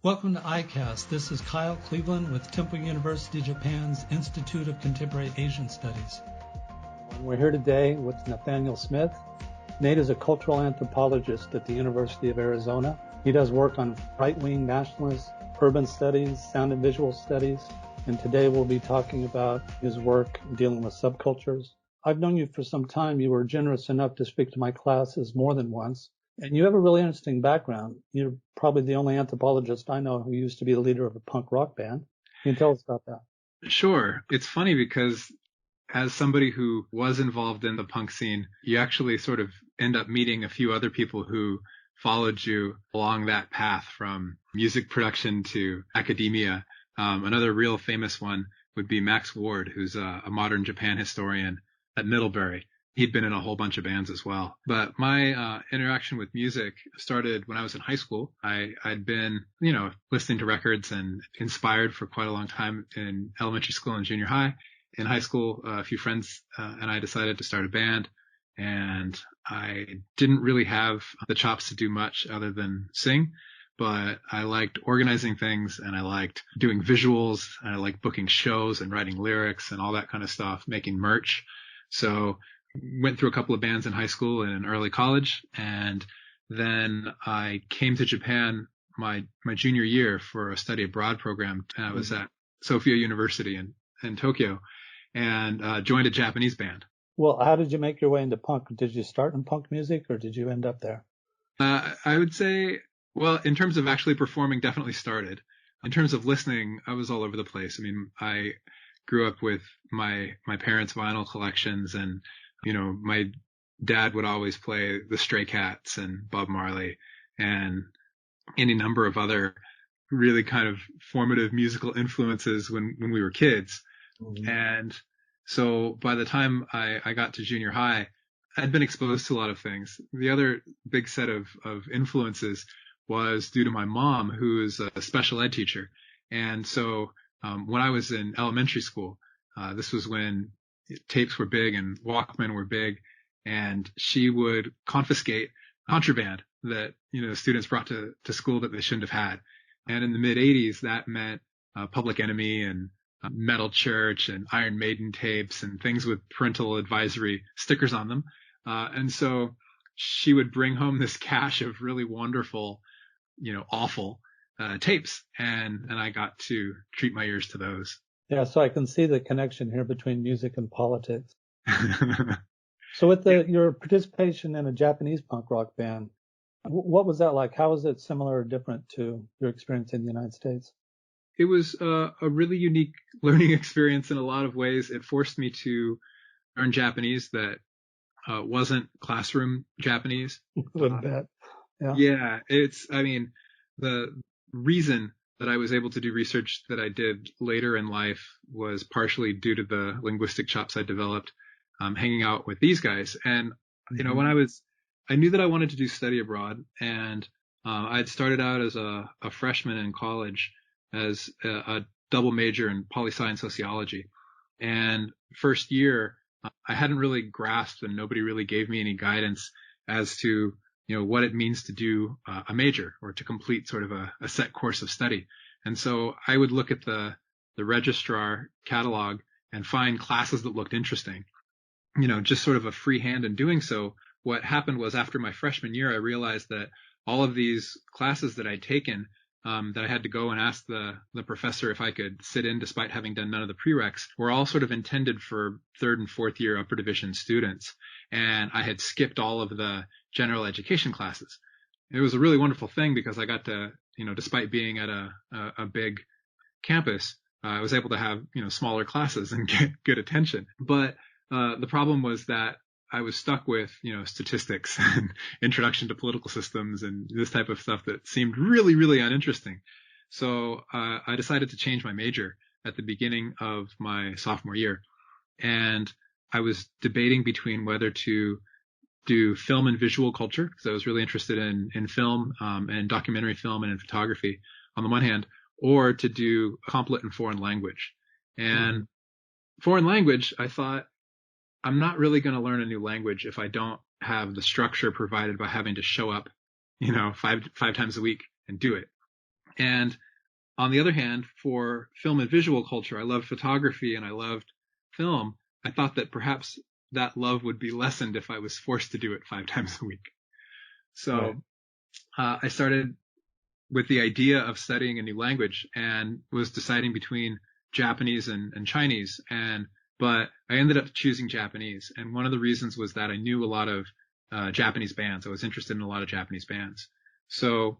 Welcome to iCast. This is Kyle Cleveland with Temple University Japan's Institute of Contemporary Asian Studies. We're here today with Nathaniel Smith. Nate is a cultural anthropologist at the University of Arizona. He does work on right-wing nationalists, urban studies, sound and visual studies, and today we'll be talking about his work dealing with subcultures. I've known you for some time. You were generous enough to speak to my classes more than once. And you have a really interesting background. You're probably the only anthropologist I know who used to be the leader of a punk rock band. Can you tell us about that? Sure. It's funny because as somebody who was involved in the punk scene, you actually sort of end up meeting a few other people who followed you along that path from music production to academia. Another real famous one would be Max Ward, who's a modern Japan historian at Middlebury. He'd been in a whole bunch of bands as well. But my interaction with music started when I was in high school. I'd been, listening to records and inspired for quite a long time in elementary school and junior high. In high school, a few friends and I decided to start a band. And I didn't really have the chops to do much other than sing. But I liked organizing things and I liked doing visuals and I liked booking shows and writing lyrics and all that kind of stuff, making merch. So went through a couple of bands in high school and in early college, and then I came to Japan my junior year for a study abroad program. I was at Sophia University in Tokyo and joined a Japanese band. Well, how did you make your way into punk? Did you start in punk music or did you end up there? I would say, well, in terms of actually performing, definitely started. In terms of listening, I was all over the place. I mean, I grew up with my parents' vinyl collections, and my dad would always play the Stray Cats and Bob Marley and any number of other really kind of formative musical influences when we were kids. Mm-hmm. And so by the time I got to junior high, I'd been exposed to a lot of things. The other big set of influences was due to my mom, who is a special ed teacher. And so when I was in elementary school, this was when tapes were big and Walkman were big, and she would confiscate contraband that, students brought to school that they shouldn't have had. And in the mid 80s, that meant Public Enemy and Metal Church and Iron Maiden tapes and things with parental advisory stickers on them. And so she would bring home this cache of really wonderful, awful tapes. And I got to treat my ears to those. Yeah, so I can see the connection here between music and politics. So with your participation in a Japanese punk rock band, what was that like? How was it similar or different to your experience in the United States? It was a really unique learning experience in a lot of ways. It forced me to learn Japanese that wasn't classroom Japanese. Wouldn't bet. Yeah, the reason that I was able to do research that I did later in life was partially due to the linguistic chops I developed hanging out with these guys. And, when I knew that I wanted to do study abroad, and I'd started out as a freshman in college as a double major in poli-sci and sociology. And first year, I hadn't really grasped, and nobody really gave me any guidance as to what it means to do a major or to complete sort of a set course of study. And so I would look at the registrar catalog and find classes that looked interesting, just sort of a free hand in doing so. What happened was after my freshman year, I realized that all of these classes that I'd taken, that I had to go and ask the professor if I could sit in despite having done none of the prereqs, were all sort of intended for third and fourth year upper division students. And I had skipped all of the general education classes. It was a really wonderful thing because I got to, despite being at a big campus, I was able to have, smaller classes and get good attention. But the problem was that I was stuck with, statistics and introduction to political systems and this type of stuff that seemed really, really uninteresting. So I decided to change my major at the beginning of my sophomore year. And I was debating between whether to do film and visual culture, because I was really interested in film and documentary film and in photography on the one hand, or to do complet in foreign language. And foreign language, I thought, I'm not really going to learn a new language if I don't have the structure provided by having to show up, five times a week and do it. And on the other hand, for film and visual culture, I loved photography and I loved film. I thought that perhaps that love would be lessened if I was forced to do it 5 times a week. So I started with the idea of studying a new language and was deciding between Japanese and Chinese. But I ended up choosing Japanese. And one of the reasons was that I knew a lot of Japanese bands. I was interested in a lot of Japanese bands. So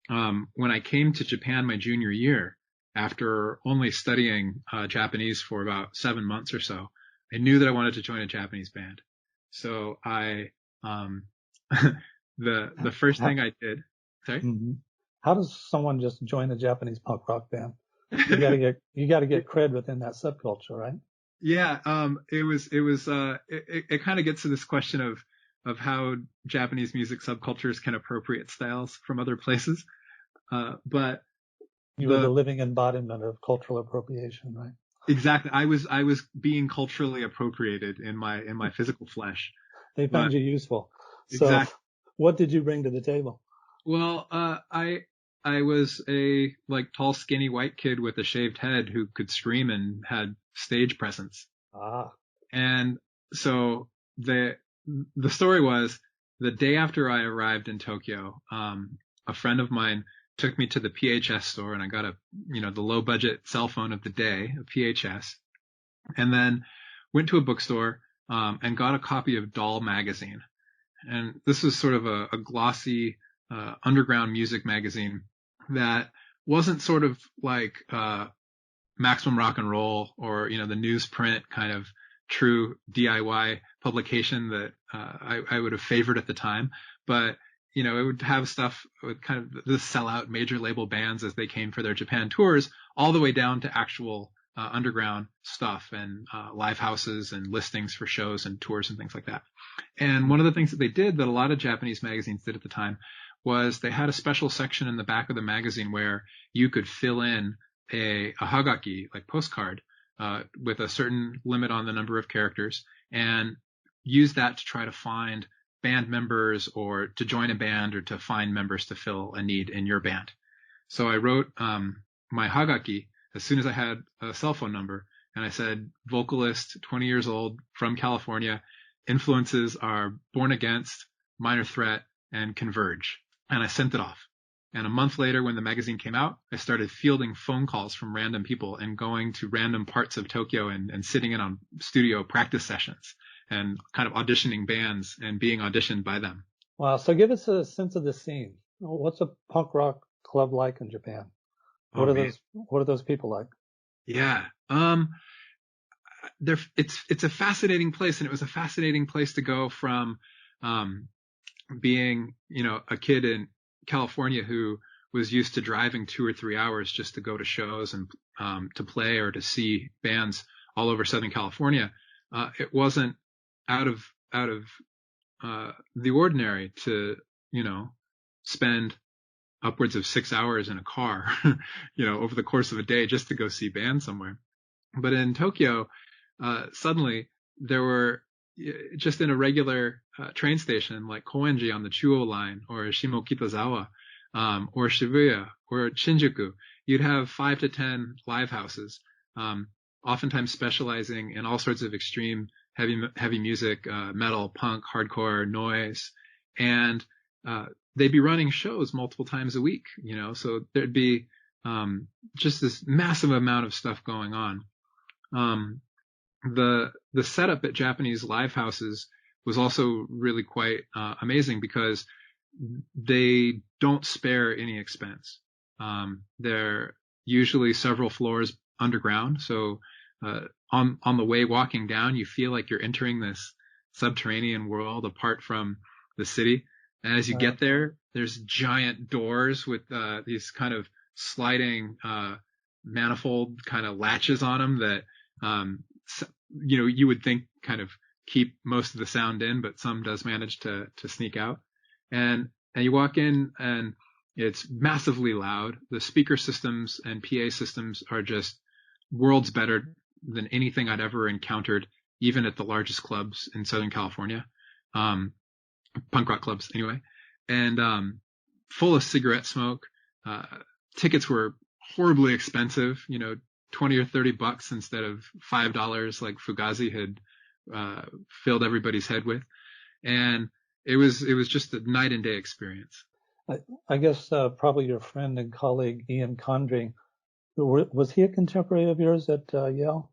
when I came to Japan my junior year, after only studying Japanese for about 7 months or so, I knew that I wanted to join a Japanese band. So I the first thing I did. Sorry. Mm-hmm. How does someone just join a Japanese punk rock band? You got to get cred within that subculture, right? Yeah. It kind of gets to this question of how Japanese music subcultures can appropriate styles from other places. But you were the living embodiment of cultural appropriation, right? Exactly. I was being culturally appropriated in my physical flesh. They found you useful. So exactly. What did you bring to the table? Well, I was a tall, skinny white kid with a shaved head who could scream and had stage presence. And so the story was the day after I arrived in Tokyo, a friend of mine took me to the PHS store and I got the low budget cell phone of the day, a PHS, and then went to a bookstore, and got a copy of Doll magazine. And this was sort of a glossy, underground music magazine that wasn't sort of like, Maximum Rock and Roll or, the newsprint kind of true DIY publication that, I would have favored at the time. But, it would have stuff with kind of the sellout major label bands as they came for their Japan tours, all the way down to actual, underground stuff and, live houses and listings for shows and tours and things like that. And one of the things that they did that a lot of Japanese magazines did at the time was they had a special section in the back of the magazine where you could fill in a hagaki, like postcard, with a certain limit on the number of characters, and use that to try to find band members or to join a band or to find members to fill a need in your band. So I wrote my hagaki as soon as I had a cell phone number, and I said, vocalist, 20 years old, from California, influences are Born Against, Minor Threat, and Converge. And I sent it off. And a month later, when the magazine came out, I started fielding phone calls from random people and going to random parts of Tokyo and sitting in on studio practice sessions and kind of auditioning bands and being auditioned by them. Wow. So give us a sense of the scene. What's a punk rock club like in Japan? What are those people like? Yeah. It's a fascinating place, and it was a fascinating place to go from, being, a kid in California who was used to driving 2 or 3 hours just to go to shows and, to play or to see bands all over Southern California. It wasn't out of, the ordinary to, spend upwards of 6 hours in a car, over the course of a day just to go see bands somewhere. But in Tokyo, suddenly there were, just in a regular train station like Koenji on the Chuo line or Shimokitazawa, or Shibuya or Shinjuku, you'd have 5 to 10 live houses, oftentimes specializing in all sorts of extreme heavy music, metal, punk, hardcore, noise, and they'd be running shows multiple times a week, so there'd be just this massive amount of stuff going on. The setup at Japanese live houses was also really quite amazing because they don't spare any expense. They're usually several floors underground, so on the way walking down, you feel like you're entering this subterranean world apart from the city. And as you get there, there's giant doors with these kind of sliding manifold kind of latches on them that you would think kind of keep most of the sound in, but some does manage to sneak out. And you walk in and it's massively loud. The speaker systems and PA systems are just worlds better than anything I'd ever encountered, even at the largest clubs in Southern California, punk rock clubs anyway, and full of cigarette smoke, tickets were horribly expensive, you know, 20 or 30 bucks instead of $5 like Fugazi had filled everybody's head with. And it was just a night and day experience. I guess probably your friend and colleague Ian Condry, was he a contemporary of yours at Yale?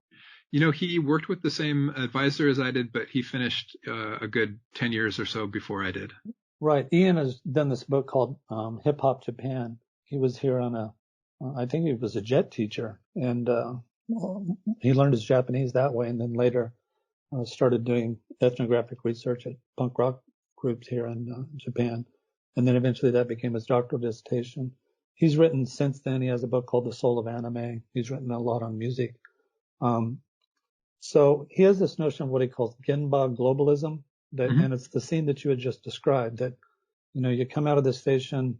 You know, he worked with the same advisor as I did, but he finished a good 10 years or so before I did. Right. Ian has done this book called Hip Hop Japan. He was here on I think he was a jet teacher, and he learned his Japanese that way, and then later started doing ethnographic research at punk rock groups here in Japan. And then eventually that became his doctoral dissertation. He's written since then. He has a book called The Soul of Anime. He's written a lot on music. So he has this notion of what he calls Genba globalism, and it's the scene that you had just described, that, you know, you come out of the station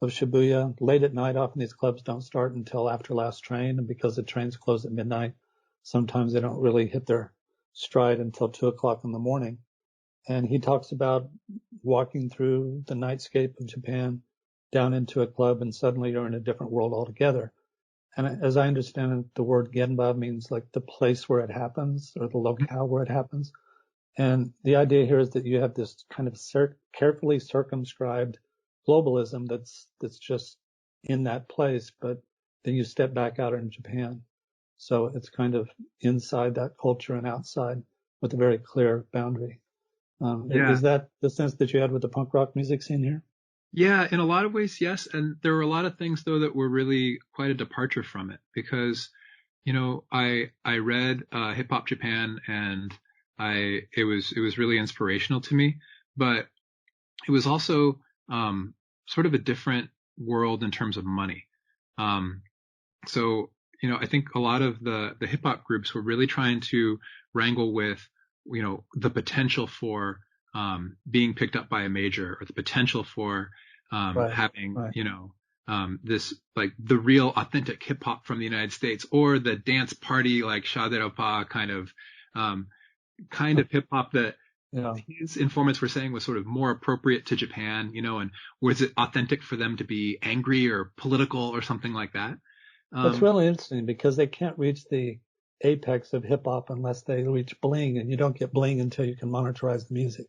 of Shibuya late at night. Often these clubs don't start until after last train, and because the trains close at midnight, sometimes they don't really hit their stride until 2:00 in the morning. And he talks about walking through the nightscape of Japan down into a club, and suddenly you're in a different world altogether. And as I understand it, the word Genba means like the place where it happens, or the locale where it happens. And the idea here is that you have this kind of carefully circumscribed globalism that's just in that place, but then you step back out in Japan. So it's kind of inside that culture and outside with a very clear boundary. Is that the sense that you had with the punk rock music scene here? Yeah, in a lot of ways, yes. And there were a lot of things, though, that were really quite a departure from it, because, you know, I read Hip Hop Japan, and it was really inspirational to me, but it was also sort of a different world in terms of money. So, you know, I think a lot of the hip hop groups were really trying to wrangle with, you know, the potential for being picked up by a major, or the potential for having, you know, this, like, the real authentic hip hop from the United States, or the dance party like Shaderopa kind of hip hop that his informants were saying was sort of more appropriate to Japan, you know, and was it authentic for them to be angry or political or something like that? That's really interesting, because they can't reach the apex of hip hop unless they reach bling, and you don't get bling until you can monetize the music.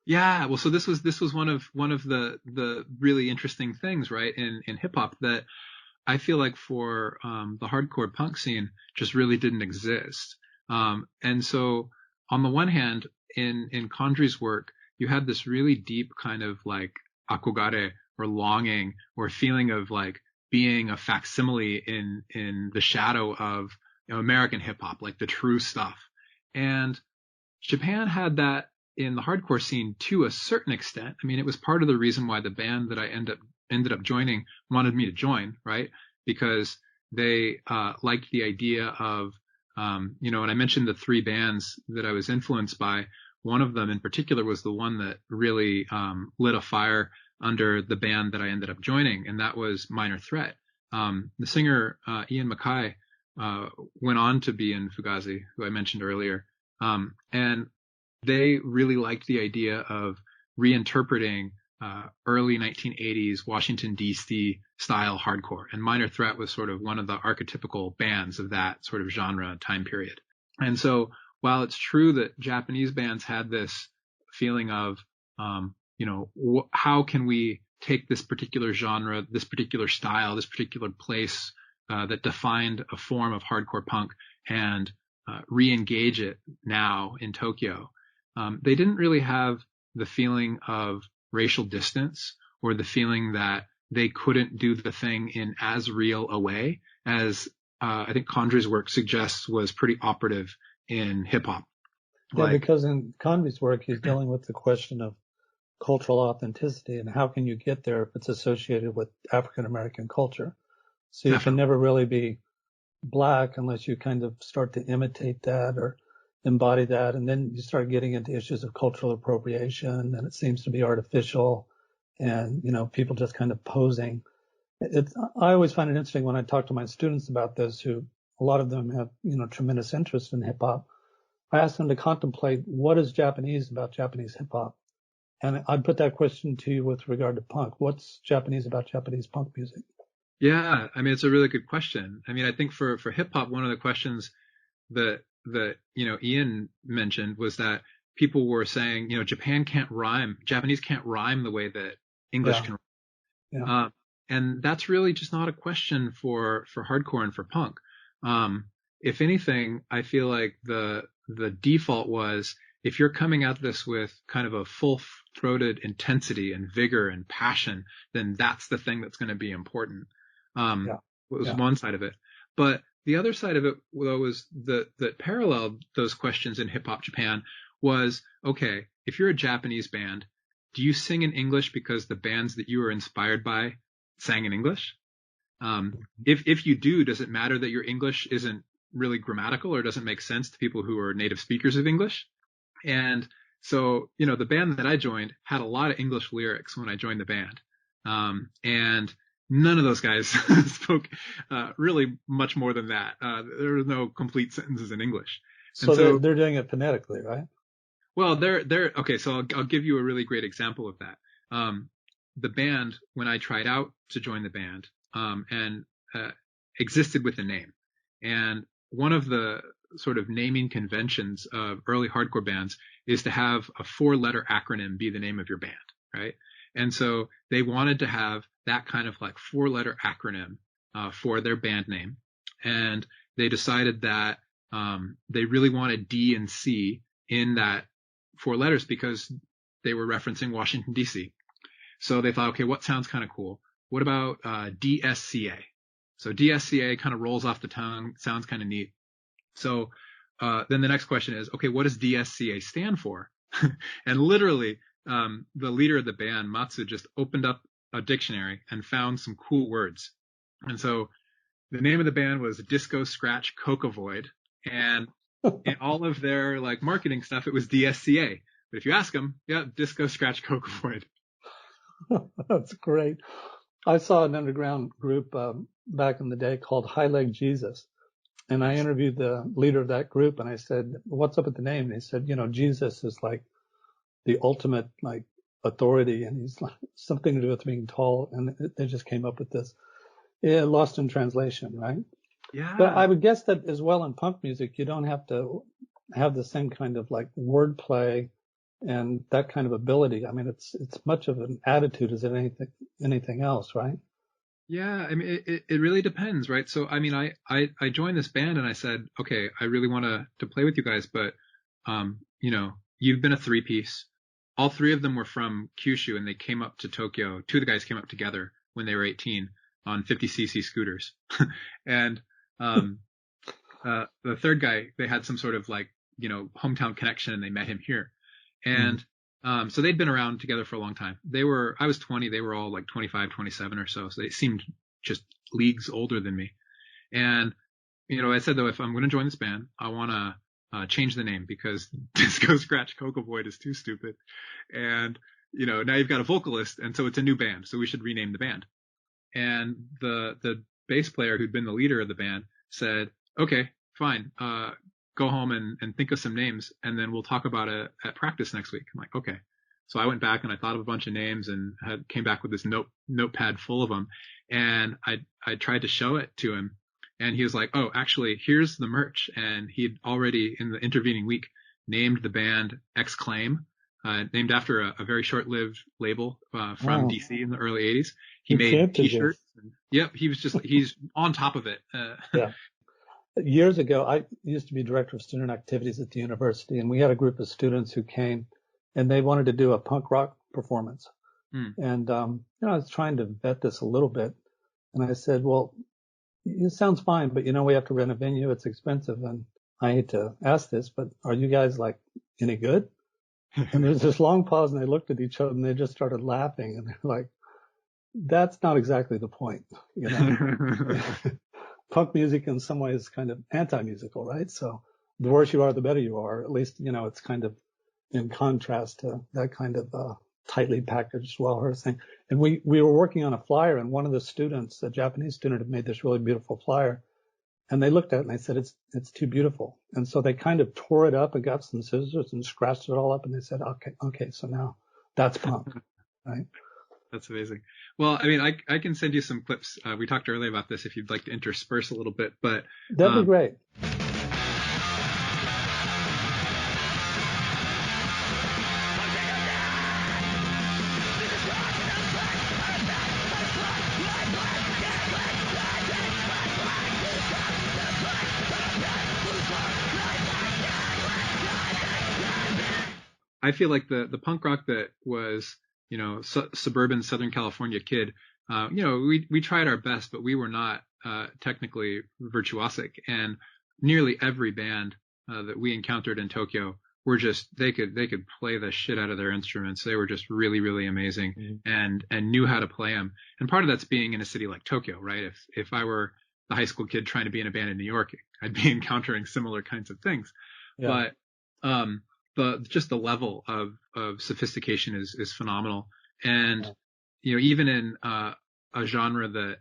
Yeah, well, so this was one of the really interesting things, right, in hip hop, that I feel like for the hardcore punk scene just really didn't exist. And so on the one hand, in Condry's work, you had this really deep kind of like akogare, or longing, or feeling of like being a facsimile in the shadow of, you know, American hip hop, like the true stuff. And Japan had that in the hardcore scene to a certain extent. I mean, it was part of the reason why the band that I ended up joining wanted me to join, right? Because they liked the idea of, you know, and I mentioned the three bands that I was influenced by. One of them in particular was the one that really lit a fire under the band that I ended up joining, and that was Minor Threat. The singer Ian Mackay went on to be in Fugazi, who I mentioned earlier, and they really liked the idea of reinterpreting early 1980s Washington, D.C. style hardcore. And Minor Threat was sort of one of the archetypical bands of that sort of genre time period. And so while it's true that Japanese bands had this feeling of, you know, how can we take this particular genre, this particular style, this particular place that defined a form of hardcore punk, and re-engage it now in Tokyo. They didn't really have the feeling of racial distance, or the feeling that they couldn't do the thing in as real a way as I think Condry's work suggests was pretty operative in hip hop. Yeah, because in Condry's work, he's dealing with the question of cultural authenticity, and how can you get there if it's associated with African American culture? So you can never really be black unless you kind of start to imitate that or embody that. And then you start getting into issues of cultural appropriation, and it seems to be artificial, and, you know, people just kind of posing. I always find it interesting when I talk to my students about this, who a lot of them have, you know, tremendous interest in hip hop. I ask them to contemplate what is Japanese about Japanese hip hop. And I'd put that question to you with regard to punk. What's Japanese about Japanese punk music? Yeah, I mean, it's a really good question. I mean, I think for hip hop, one of the questions that Ian mentioned was that people were saying, Japanese can't rhyme the way that English Yeah, can. yeah, Uh, and that's really just not a question for hardcore and for punk. If anything, I feel like the default was if you're coming at this with kind of a full-throated intensity and vigor and passion, then that's the thing that's going to be important. yeah, Was yeah. one side of it, but the other side of it, though, was that paralleled those questions in hip hop Japan was, okay, if you're a Japanese band, do you sing in English because the bands that you were inspired by sang in English? If you do, does it matter that your English isn't really grammatical or doesn't make sense to people who are native speakers of English? And so, the band that I joined had a lot of English lyrics when I joined the band. And none of those guys spoke really much more than that. There were no complete sentences in English. And So so, they're doing it phonetically, right? well, they're okay. So I'll give you a really great example of that. The band, when I tried out to join the band, and existed with a name, and one of the sort of naming conventions of early hardcore bands is to have a 4-letter acronym be the name of your band, right? And so they wanted to have that kind of like 4-letter acronym for their band name, and they decided that they really wanted D and C in that 4 letters because they were referencing Washington, D.C. So they thought, okay, what sounds kind of cool? What about DSCA? So DSCA kind of rolls off the tongue, sounds kind of neat. So then the next question is, okay, what does DSCA stand for? And literally, the leader of the band, Matsu, just opened up a dictionary and found some cool words. And so the name of the band was Disco Scratch Coca Void. And in all of their like marketing stuff, it was DSCA. But if you ask them, yeah, Disco Scratch Coca Void. That's great. I saw an underground group back in the day called High Leg Jesus. And I interviewed the leader of that group and I said, what's up with the name? And he said, Jesus is like the ultimate like authority and he's like something to do with being tall. And they just came up with this. Yeah, lost in translation, right? But Yeah. I would guess that as well in punk music, you don't have to have the same kind of like wordplay and that kind of ability. I mean, it's much of an attitude as anything else, right? Yeah, I mean, it really depends, right? So, I mean, I joined this band and I said, okay, I really want to play with you guys, but, you've been a 3-piece. All 3 of them were from Kyushu and they came up to Tokyo. 2 of the guys came up together when they were 18 on 50cc scooters. And, the third guy, they had some sort of like, hometown connection and they met him here. And, so they'd been around together for a long time. I was 20, they were all like 25, 27 or so. So they seemed just leagues older than me. And, I said though, if I'm going to join this band, I want to change the name because Disco Scratch Coca Void is too stupid. And, now you've got a vocalist and so it's a new band. So we should rename the band. And the bass player who'd been the leader of the band said, okay, fine. Go home and think of some names and then we'll talk about it at practice next week. I'm like, okay. So I went back and I thought of a bunch of names and came back with this notepad full of them. And I tried to show it to him and he was like, oh, actually, here's the merch. And he'd already in the intervening week named the band Exclaim, named after a very short-lived label, from DC in the early 80s. He made t-shirts. Yep. He's on top of it. Yeah. Years ago, I used to be director of student activities at the university, and we had a group of students who came, and they wanted to do a punk rock performance. And I was trying to vet this a little bit, and I said, "Well, it sounds fine, but we have to rent a venue; it's expensive." And I hate to ask this, but are you guys like any good? And there's this long pause, and they looked at each other, and they just started laughing, and they're like, "That's not exactly the point, Punk music in some ways is kind of anti-musical, right? So the worse you are, the better you are. At least, it's kind of in contrast to that kind of tightly packaged, well-rehearsed thing. And we were working on a flyer, and one of the students, a Japanese student, had made this really beautiful flyer. And they looked at it and they said, it's too beautiful. And so they kind of tore it up and got some scissors and scratched it all up. And they said, okay, so now that's punk, right? That's amazing. Well, I mean, I can send you some clips. We talked earlier about this if you'd like to intersperse a little bit, but that'd be great. I feel like the punk rock that was, suburban Southern California kid, we tried our best, but we were not technically virtuosic. And nearly every band that we encountered in Tokyo were just they could play the shit out of their instruments. They were just really, really amazing and knew how to play them. And part of that's being in a city like Tokyo, right? If I were the high school kid trying to be in a band in New York, I'd be encountering similar kinds of things. Yeah. But just the level of sophistication is phenomenal. And, even in a genre that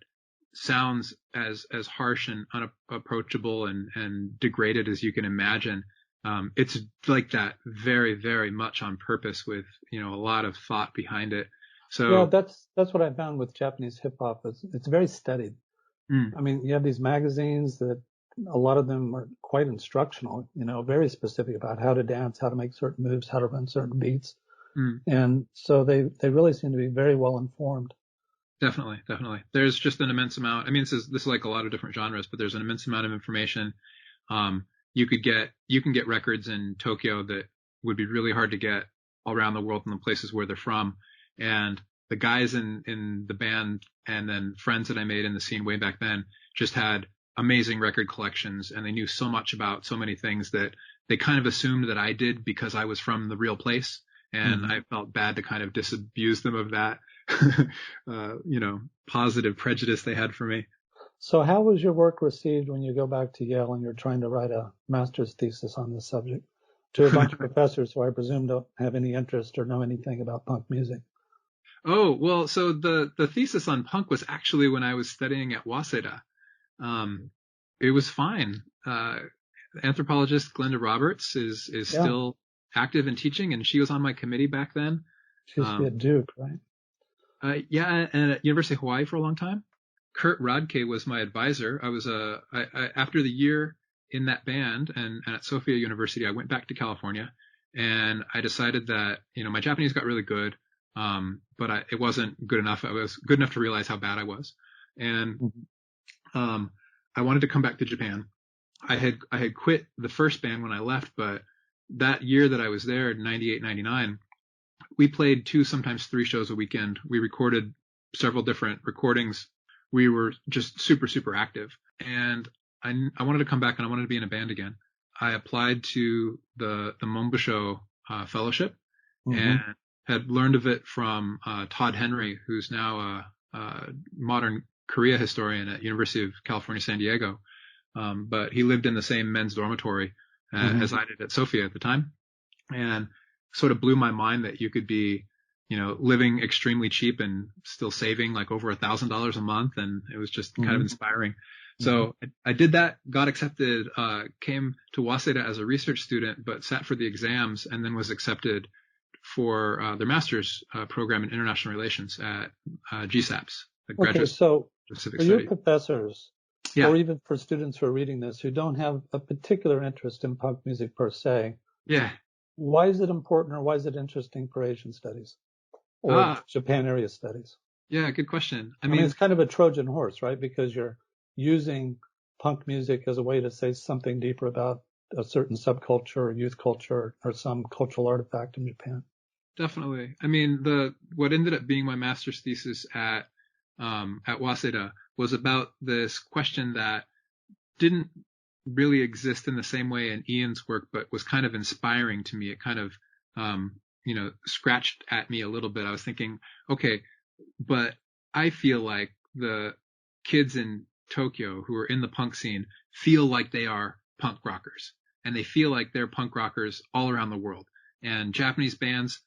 sounds as harsh and unapproachable and degraded as you can imagine, it's like that very, very much on purpose with, a lot of thought behind it. So that's what I found with Japanese hip hop. It's very studied. I mean, you have these magazines that a lot of them are quite instructional, very specific about how to dance, how to make certain moves, how to run certain beats. And so they really seem to be very well informed. Definitely. There's just an immense amount. I mean, this is like a lot of different genres, but there's an immense amount of information. You can get records in Tokyo that would be really hard to get all around the world in the places where they're from. And the guys in the band and then friends that I made in the scene way back then just had amazing record collections, and they knew so much about so many things that they kind of assumed that I did because I was from the real place. And I felt bad to kind of disabuse them of that, positive prejudice they had for me. So how was your work received when you go back to Yale and you're trying to write a master's thesis on this subject to a bunch of professors who I presume don't have any interest or know anything about punk music? Oh, well, so the thesis on punk was actually when I was studying at Waseda. It was fine. Anthropologist Glenda Roberts is still active in teaching, and she was on my committee back then. She used to be at Duke, right? Yeah, and at University of Hawaii for a long time. Kurt Rodke was my advisor. I was after the year in that band and at Sophia University, I went back to California, and I decided that my Japanese got really good, but it wasn't good enough. I was good enough to realize how bad I was, and I wanted to come back to Japan. I had quit the first band when I left, but that year that I was there, 98, 99, we played 2, sometimes 3 shows a weekend. We recorded several different recordings. We were just super, super active. And I wanted to come back and I wanted to be in a band again. I applied to the Monbusho fellowship and had learned of it from Todd Henry, who's now a modern Korea historian at University of California, San Diego. But he lived in the same men's dormitory as I did at Sophia at the time, and sort of blew my mind that you could be, living extremely cheap and still saving like over $1,000 a month. And it was just kind of inspiring. So I did that, got accepted, came to Waseda as a research student, but sat for the exams and then was accepted for their master's program in international relations at GSAPS. Okay, so for your professors, or even for students who are reading this who don't have a particular interest in punk music per se, why is it important or why is it interesting for Asian studies or Japan area studies? Yeah, good question. I mean, it's kind of a Trojan horse, right? Because you're using punk music as a way to say something deeper about a certain subculture or youth culture or some cultural artifact in Japan. Definitely. I mean, what ended up being my master's thesis at Waseda was about this question that didn't really exist in the same way in Ian's work, but was kind of inspiring to me. It kind of, scratched at me a little bit. I was thinking, okay, but I feel like the kids in Tokyo who are in the punk scene feel like they are punk rockers, and they feel like they're punk rockers all around the world. And Japanese bands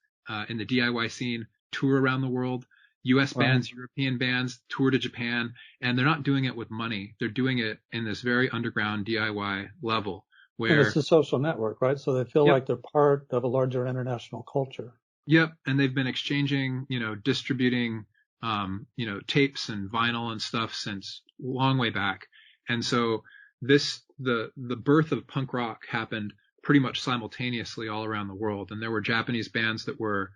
in the DIY scene tour around the world. U.S. bands, European bands tour to Japan, and they're not doing it with money. They're doing it in this very underground DIY level where it's a social network, right? So they feel like they're part of a larger international culture. Yep. And they've been exchanging, distributing tapes and vinyl and stuff since long way back. And so the birth of punk rock happened pretty much simultaneously all around the world. And there were Japanese bands that were,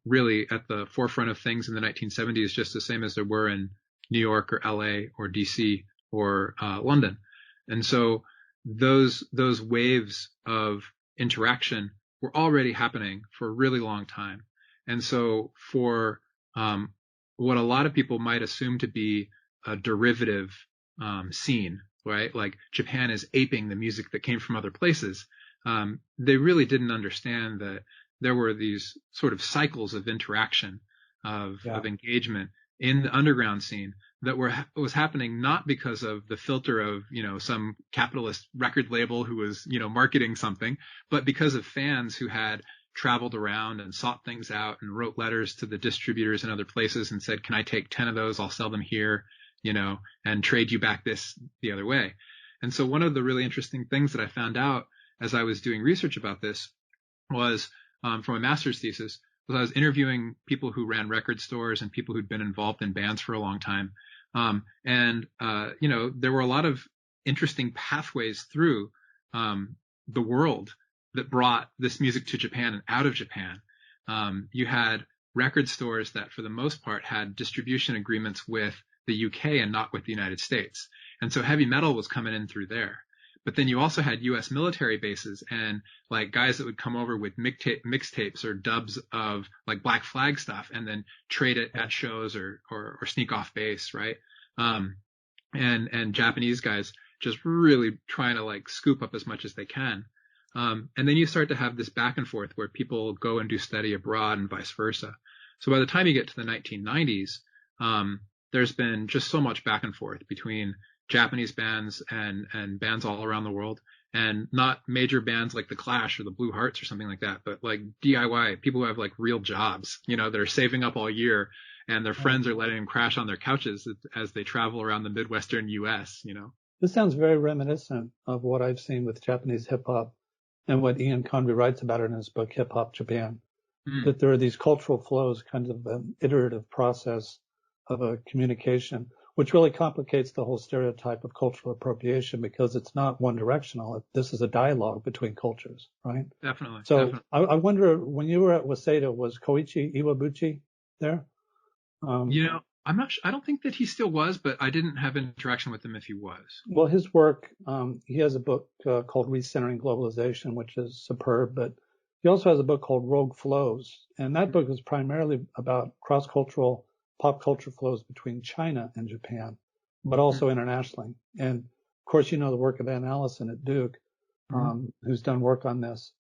really at the forefront of things in the 1970s, just the same as there were in New York or LA or DC or London. And so those waves of interaction were already happening for a really long time. And so for what a lot of people might assume to be a derivative scene, right? Like Japan is aping the music that came from other places. They really didn't understand that there were these sort of cycles of interaction, of engagement in the underground scene that was happening not because of the filter of, some capitalist record label who was, marketing something, but because of fans who had traveled around and sought things out and wrote letters to the distributors in other places and said, can I take 10 of those? I'll sell them here, and trade you back this the other way. And so one of the really interesting things that I found out as I was doing research about this was from a master's thesis, was I was interviewing people who ran record stores and people who'd been involved in bands for a long time. There were a lot of interesting pathways through the world that brought this music to Japan and out of Japan. You had record stores that for the most part had distribution agreements with the UK and not with the United States. And so heavy metal was coming in through there. But then you also had US military bases and like guys that would come over with mixtapes or dubs of like Black Flag stuff and then trade it at shows or sneak off base, right? And Japanese guys just really trying to like scoop up as much as they can. And then you start to have this back and forth where people go and do study abroad and vice versa. So by the time you get to the 1990s, there's been just so much back and forth between Japanese bands and bands all around the world, and not major bands like the Clash or the Blue Hearts or something like that, but like DIY people who have like real jobs, that are saving up all year and their friends are letting them crash on their couches as they travel around the Midwestern US, This sounds very reminiscent of what I've seen with Japanese hip hop and what Ian Conry writes about it in his book, Hip Hop Japan, that there are these cultural flows, kind of an iterative process of a communication, which really complicates the whole stereotype of cultural appropriation because it's not one directional. This is a dialogue between cultures, right? Definitely. So definitely. I wonder, when you were at Waseda, was Koichi Iwabuchi there? I'm not sure. I don't think that he still was, but I didn't have interaction with him if he was. Well, his work, he has a book called Recentering Globalization, which is superb, but he also has a book called Rogue Flows. And that book is primarily about cross-cultural pop culture flows between China and Japan, but also internationally. And of course, the work of Ann Allison at Duke, who's done work on this.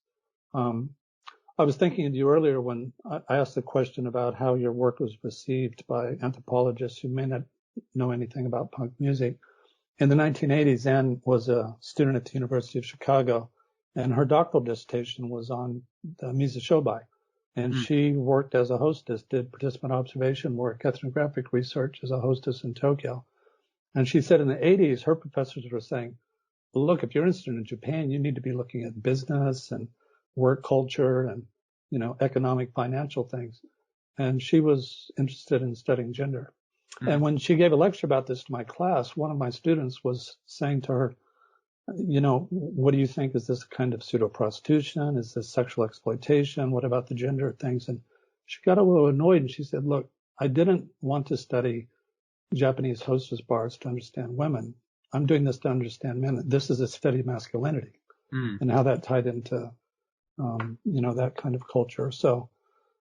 I was thinking of you earlier when I asked the question about how your work was received by anthropologists who may not know anything about punk music. In the 1980s, Ann was a student at the University of Chicago, and her doctoral dissertation was on the Misa Shobai. And she worked as a hostess, did participant observation work, ethnographic research as a hostess in Tokyo. And she said in the 80s, her professors were saying, well, look, if you're interested in Japan, you need to be looking at business and work culture and, economic, financial things. And she was interested in studying gender. And when she gave a lecture about this to my class, one of my students was saying to her, what do you think? Is this a kind of pseudo-prostitution? Is this sexual exploitation? What about the gender things? And she got a little annoyed and she said, look, I didn't want to study Japanese hostess bars to understand women. I'm doing this to understand men. This is a study of masculinity and how that tied into, that kind of culture. So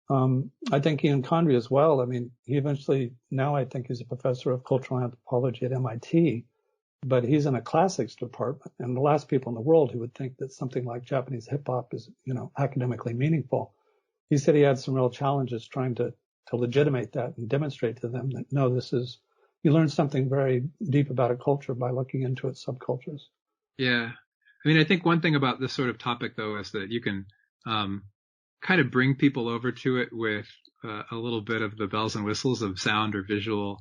I think Ian Conry as well. I mean, he eventually, now I think he's a professor of cultural anthropology at MIT. But he's in a classics department, and the last people in the world who would think that something like Japanese hip hop is, academically meaningful. He said he had some real challenges trying to legitimate that and demonstrate to them that no, you learn something very deep about a culture by looking into its subcultures. Yeah. I mean, I think one thing about this sort of topic though is that you can, kind of bring people over to it with a little bit of the bells and whistles of sound or visual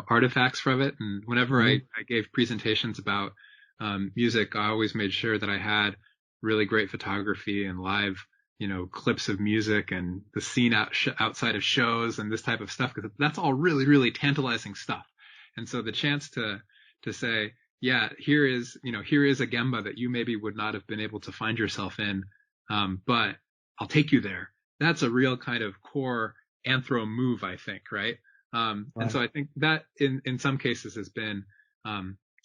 artifacts from it. And whenever I gave presentations about music, I always made sure that I had really great photography and live, clips of music and the scene outside of shows and this type of stuff, because that's all really, really tantalizing stuff. And so the chance to say, yeah, here is a gemba that you maybe would not have been able to find yourself in, but I'll take you there. That's a real kind of core anthro move, I think, right? Right. And so I think that in some cases has been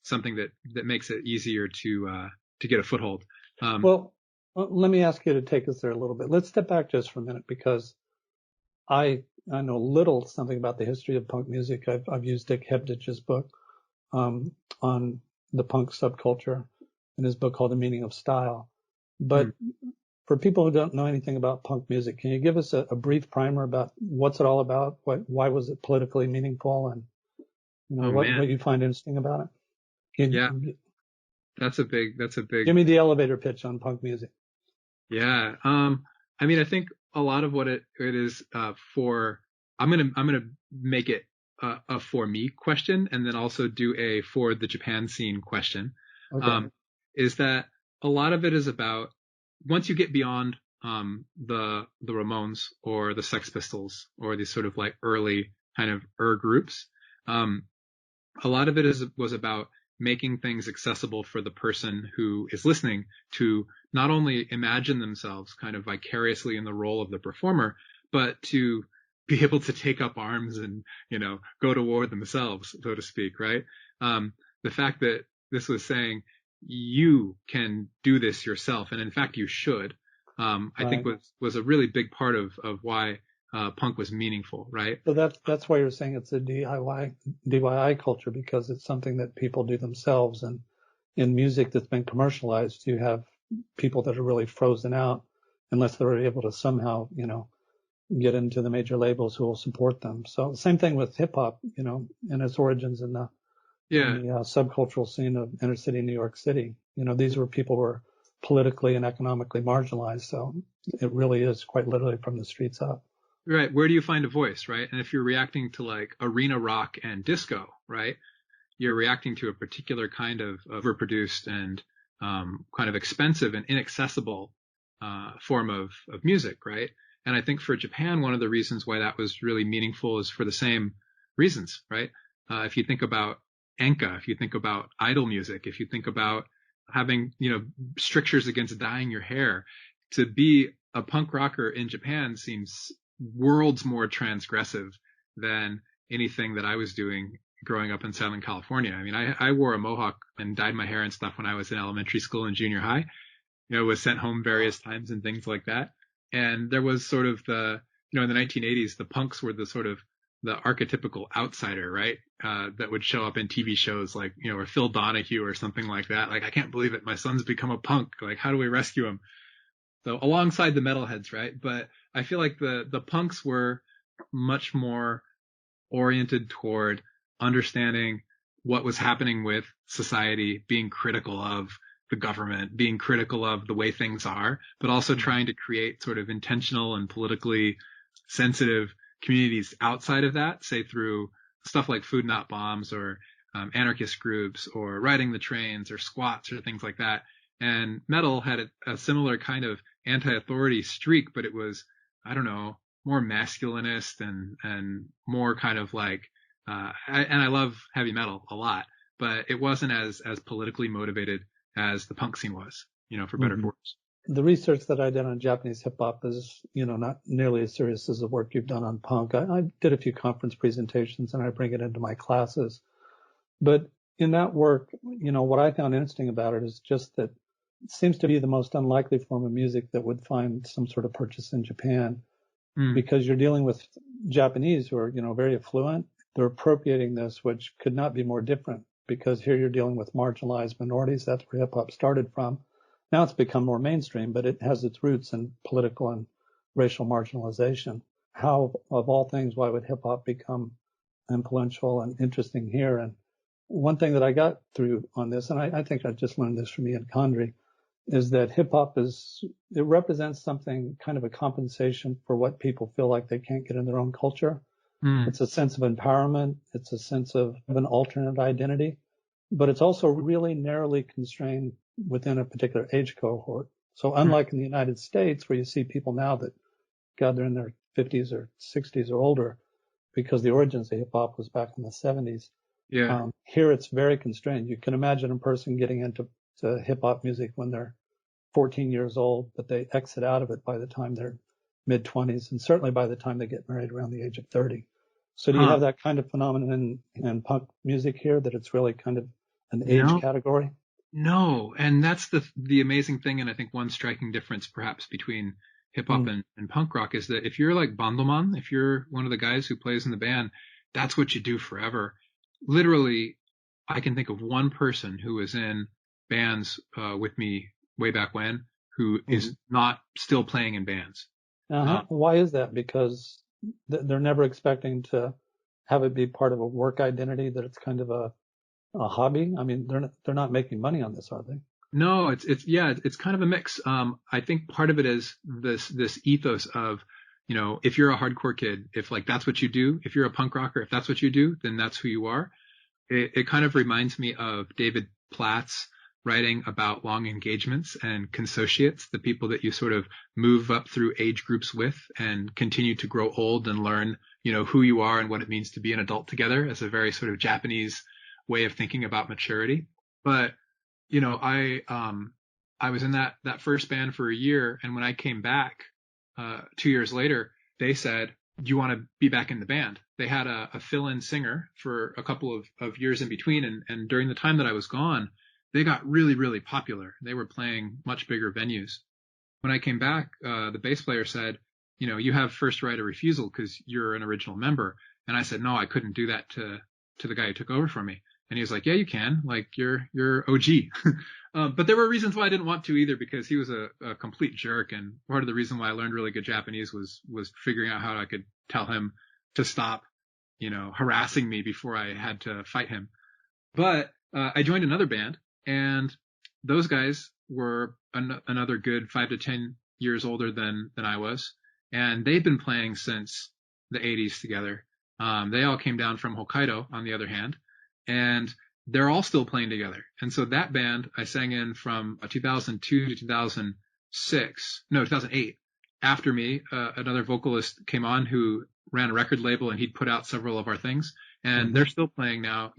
something that makes it easier to get a foothold. Well, let me ask you to take us there a little bit. Let's step back just for a minute, because I know something about the history of punk music. I've used Dick Hebdich's book on the punk subculture in his book called The Meaning of Style. But for people who don't know anything about punk music, can you give us a brief primer about what's it all about? Why was it politically meaningful, and what you find interesting about it? That's a big. Give me the elevator pitch on punk music. Yeah. I mean, I think a lot of what it is for. I'm gonna make it a for me question, and then also do a for the Japan scene question. Okay. Is that a lot of it is about, once you get beyond the Ramones or the Sex Pistols or these sort of like early kind of groups, a lot of it was about making things accessible for the person who is listening to not only imagine themselves kind of vicariously in the role of the performer, but to be able to take up arms and, go to war themselves, so to speak, right? The fact that this was saying you can do this yourself, and in fact you should, I think was a really big part of why punk was meaningful, right? So that's why you're saying it's a DIY culture, because it's something that people do themselves. And in music that's been commercialized, you have people that are really frozen out unless they're able to somehow, get into the major labels who will support them. So same thing with hip hop, and its origins in the subcultural scene of inner city New York City. These were people who were politically and economically marginalized. So it really is quite literally from the streets up. Right. Where do you find a voice, right? And if you're reacting to like arena rock and disco, right, you're reacting to a particular kind of overproduced and kind of expensive and inaccessible form of music, right? And I think for Japan, one of the reasons why that was really meaningful is for the same reasons, right? If you think about enka, if you think about idol music, if you think about having, strictures against dyeing your hair, to be a punk rocker in Japan seems worlds more transgressive than anything that I was doing growing up in Southern California. I mean, I wore a mohawk and dyed my hair and stuff when I was in elementary school and junior high, was sent home various times and things like that. And there was sort of in the 1980s, the punks were the sort of the archetypical outsider, right? That would show up in TV shows like, or Phil Donahue or something like that. Like, I can't believe it. My son's become a punk. Like, how do we rescue him? So alongside the metalheads, right? But I feel like the punks were much more oriented toward understanding what was happening with society, being critical of the government, being critical of the way things are, but also trying to create sort of intentional and politically sensitive communities outside of that, say through stuff like Food Not Bombs or anarchist groups or riding the trains or squats or things like that. And metal had a similar kind of anti-authority streak, but it was, I don't know, more masculinist and more kind of like, and I love heavy metal a lot, but it wasn't as politically motivated as the punk scene was, for better or worse. The research that I did on Japanese hip hop is, not nearly as serious as the work you've done on punk. I did a few conference presentations and I bring it into my classes. But in that work, what I found interesting about it is just that it seems to be the most unlikely form of music that would find some sort of purchase in Japan, because you're dealing with Japanese who are, very affluent. They're appropriating this, which could not be more different, because here you're dealing with marginalized minorities. That's where hip hop started from. Now it's become more mainstream, but it has its roots in political and racial marginalization. How, of all things, why would hip hop become influential and interesting here? And one thing that I got through on this, and I think I just learned this from Ian Condry, is that hip hop it represents something, kind of a compensation for what people feel like they can't get in their own culture. It's a sense of empowerment. It's a sense of an alternate identity, but it's also really narrowly constrained within a particular age cohort. So unlike in the United States, where you see people now that, God, they're in their 50s or 60s or older, because the origins of hip hop was back in the 70s. Yeah. Here it's very constrained. You can imagine a person getting into hip hop music when they're 14 years old, but they exit out of it by the time they're mid 20s, and certainly by the time they get married around the age of 30. So do you have that kind of phenomenon in punk music here, that it's really kind of an age category? No. And that's the amazing thing. And I think one striking difference perhaps between hip hop and punk rock is that if you're like bandoman, if you're one of the guys who plays in the band, that's what you do forever. Literally, I can think of one person who was in bands with me way back when who is not still playing in bands. Why is that? Because they're never expecting to have it be part of a work identity, that it's kind of a hobby. I mean, they're not making money on this, are they? No, it's kind of a mix. I think part of it is this ethos of, if you're a hardcore kid, if like that's what you do, if you're a punk rocker, if that's what you do, then that's who you are. It kind of reminds me of David Platt's writing about long engagements and consociates, the people that you sort of move up through age groups with and continue to grow old and learn, who you are and what it means to be an adult together, as a very sort of Japanese way of thinking about maturity. But, I was in that first band for a year. And when I came back, 2 years later, they said, do you want to be back in the band? They had a fill-in singer for a couple of years in between. And during the time that I was gone, they got really, really popular. They were playing much bigger venues. When I came back, the bass player said, you have first right of refusal because you're an original member. And I said, no, I couldn't do that to the guy who took over from me. And he was like, yeah, you can. Like, you're OG. But there were reasons why I didn't want to either, because he was a complete jerk. And part of the reason why I learned really good Japanese was figuring out how I could tell him to stop, harassing me before I had to fight him. But I joined another band, and those guys were another good 5 to 10 years older than I was. And they've been playing since the 80s together. They all came down from Hokkaido, on the other hand, and they're all still playing together. And so that band I sang in from 2002 to 2008. After me, another vocalist came on who ran a record label, and he'd put out several of our things, and they're still playing now,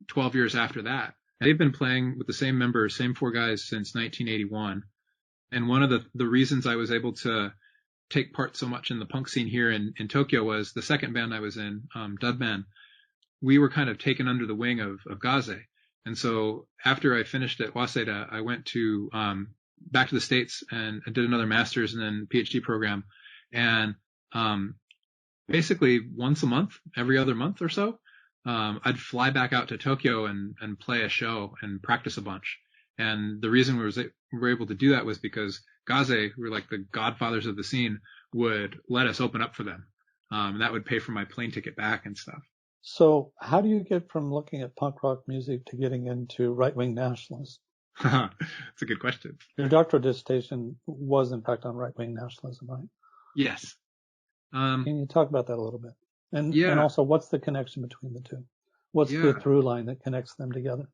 12 years after that. They've been playing with the same members, same 4 guys, since 1981. And one of the reasons I was able to take part so much in the punk scene here in Tokyo was the second band I was in, Dudman. We were kind of taken under the wing of Gaze. And so after I finished at Waseda, I went to back to the States and did another master's and then PhD program. And basically once a month, every other month or so, I'd fly back out to Tokyo and play a show and practice a bunch. And the reason we were able to do that was because Gaze, who were like the godfathers of the scene, would let us open up for them. And that would pay for my plane ticket back and stuff. So how do you get from looking at punk rock music to getting into right-wing nationalism? That's a good question. Your doctoral dissertation was, in fact, on right-wing nationalism, right? Yes. Can you talk about that a little bit? And also, what's the connection between the two? What's the through line that connects them together?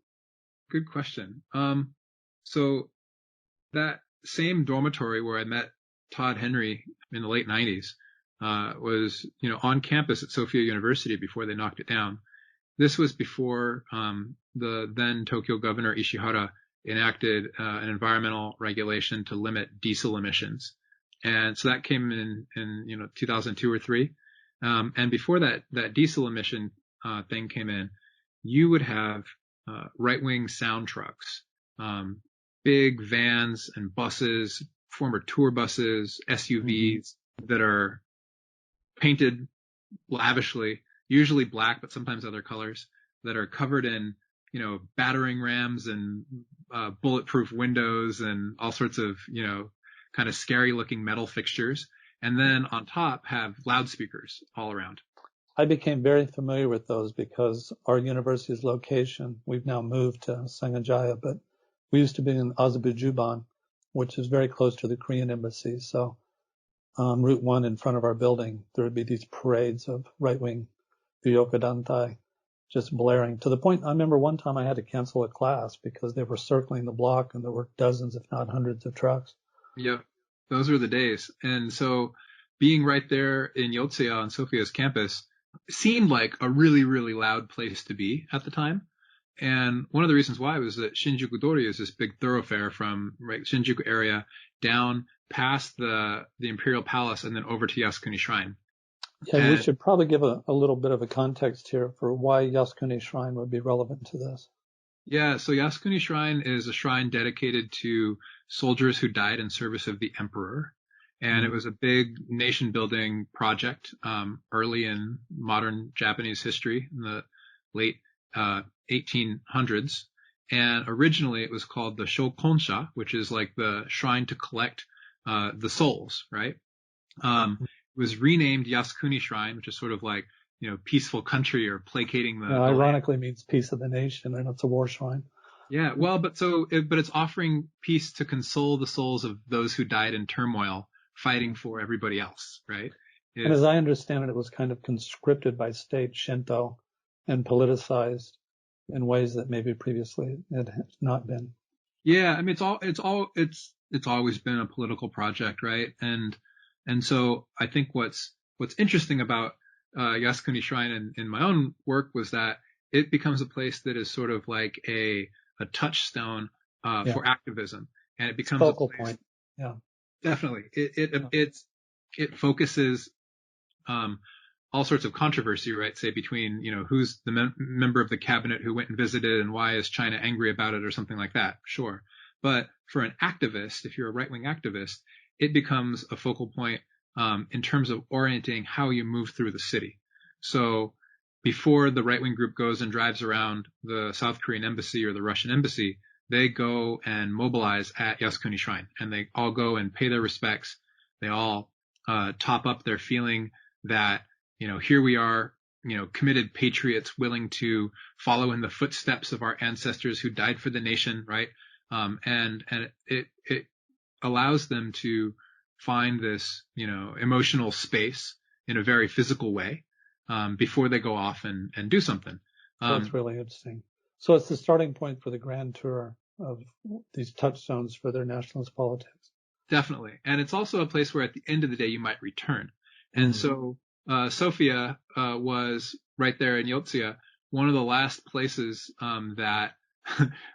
Good question. So that same dormitory where I met Todd Henry in the late 90s was, on campus at Sophia University before they knocked it down. This was before the then Tokyo governor Ishihara enacted an environmental regulation to limit diesel emissions. And so that came in 2002 or 3. And before that diesel emission thing came in, you would have right-wing sound trucks, big vans and buses, former tour buses, SUVs that are painted lavishly, usually black, but sometimes other colors, that are covered in, battering rams and bulletproof windows and all sorts of, kind of scary looking metal fixtures. And then on top have loudspeakers all around. I became very familiar with those because our university's location, we've now moved to Sanganjaya, but we used to be in Azerbaijan, which is very close to the Korean embassy. So Route 1 in front of our building, there would be these parades of right-wing Uyoku-Dantai just blaring, to the point I remember one time I had to cancel a class because they were circling the block and there were dozens, if not hundreds, of trucks. Yep. Those were the days. And so being right there in Yotsuya on Sophia's campus seemed like a really, really loud place to be at the time. And one of the reasons why was that Shinjuku Dori is this big thoroughfare from right Shinjuku area down past the Imperial Palace and then over to Yasukuni Shrine. Yeah, and we should probably give a little bit of a context here for why Yasukuni Shrine would be relevant to this. Yeah, so Yasukuni Shrine is a shrine dedicated to soldiers who died in service of the emperor. And it was a big nation building project early in modern Japanese history in the late 1800s. And originally it was called the Shokonsha, which is like the shrine to collect the souls, right? It was renamed Yasukuni Shrine, which is sort of like, peaceful country or placating the ironically means peace of the nation, and it's a war shrine. Yeah, well, but it's offering peace to console the souls of those who died in turmoil, fighting for everybody else, right? And as I understand it, it was kind of conscripted by state Shinto and politicized in ways that maybe previously it had not been. Yeah, I mean, it's always been a political project, right? And so I think what's interesting about Yasukuni Shrine in my own work was that it becomes a place that is sort of like a touchstone for activism, and it becomes focal a place, point. Yeah, definitely. It focuses all sorts of controversy, right? Say between who's the member of the cabinet who went and visited, and why is China angry about it, or something like that. Sure, but for an activist, if you're a right-wing activist, it becomes a focal point in terms of orienting how you move through the city. So before the right-wing group goes and drives around the South Korean embassy or the Russian embassy, they go and mobilize at Yasukuni Shrine, and they all go and pay their respects. They all top up their feeling that, here we are, committed patriots willing to follow in the footsteps of our ancestors who died for the nation, right? And it allows them to find this, emotional space in a very physical way before they go off and do something. That's really interesting. So it's the starting point for the grand tour of these touchstones for their nationalist politics. Definitely. And it's also a place where at the end of the day you might return. And so Sophia was right there in Yotsuya, one of the last places that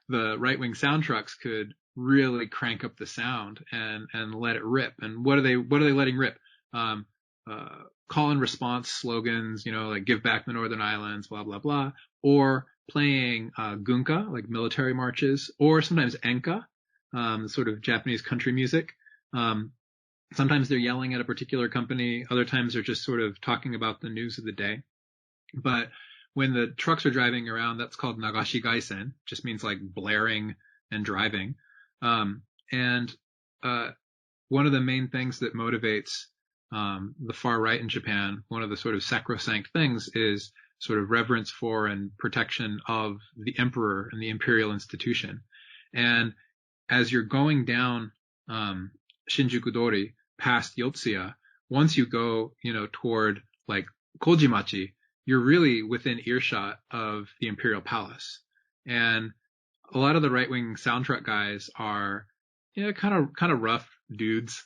the right-wing sound trucks could really crank up the sound and let it rip. And what are they letting rip? Call and response slogans, like give back the Northern Islands, blah, blah, blah, or playing gunka, like military marches, or sometimes enka, sort of Japanese country music. Sometimes they're yelling at a particular company. Other times they're just sort of talking about the news of the day. But when the trucks are driving around, that's called nagashi gaisen, just means like blaring and driving. And one of the main things that motivates the far right in Japan, one of the sort of sacrosanct things is sort of reverence for and protection of the emperor and the imperial institution. And as you're going down Shinjuku Dori past Yotsuya, once you go, toward like Kojimachi, you're really within earshot of the Imperial Palace. And a lot of the right-wing soundtrack guys are, kind of rough dudes,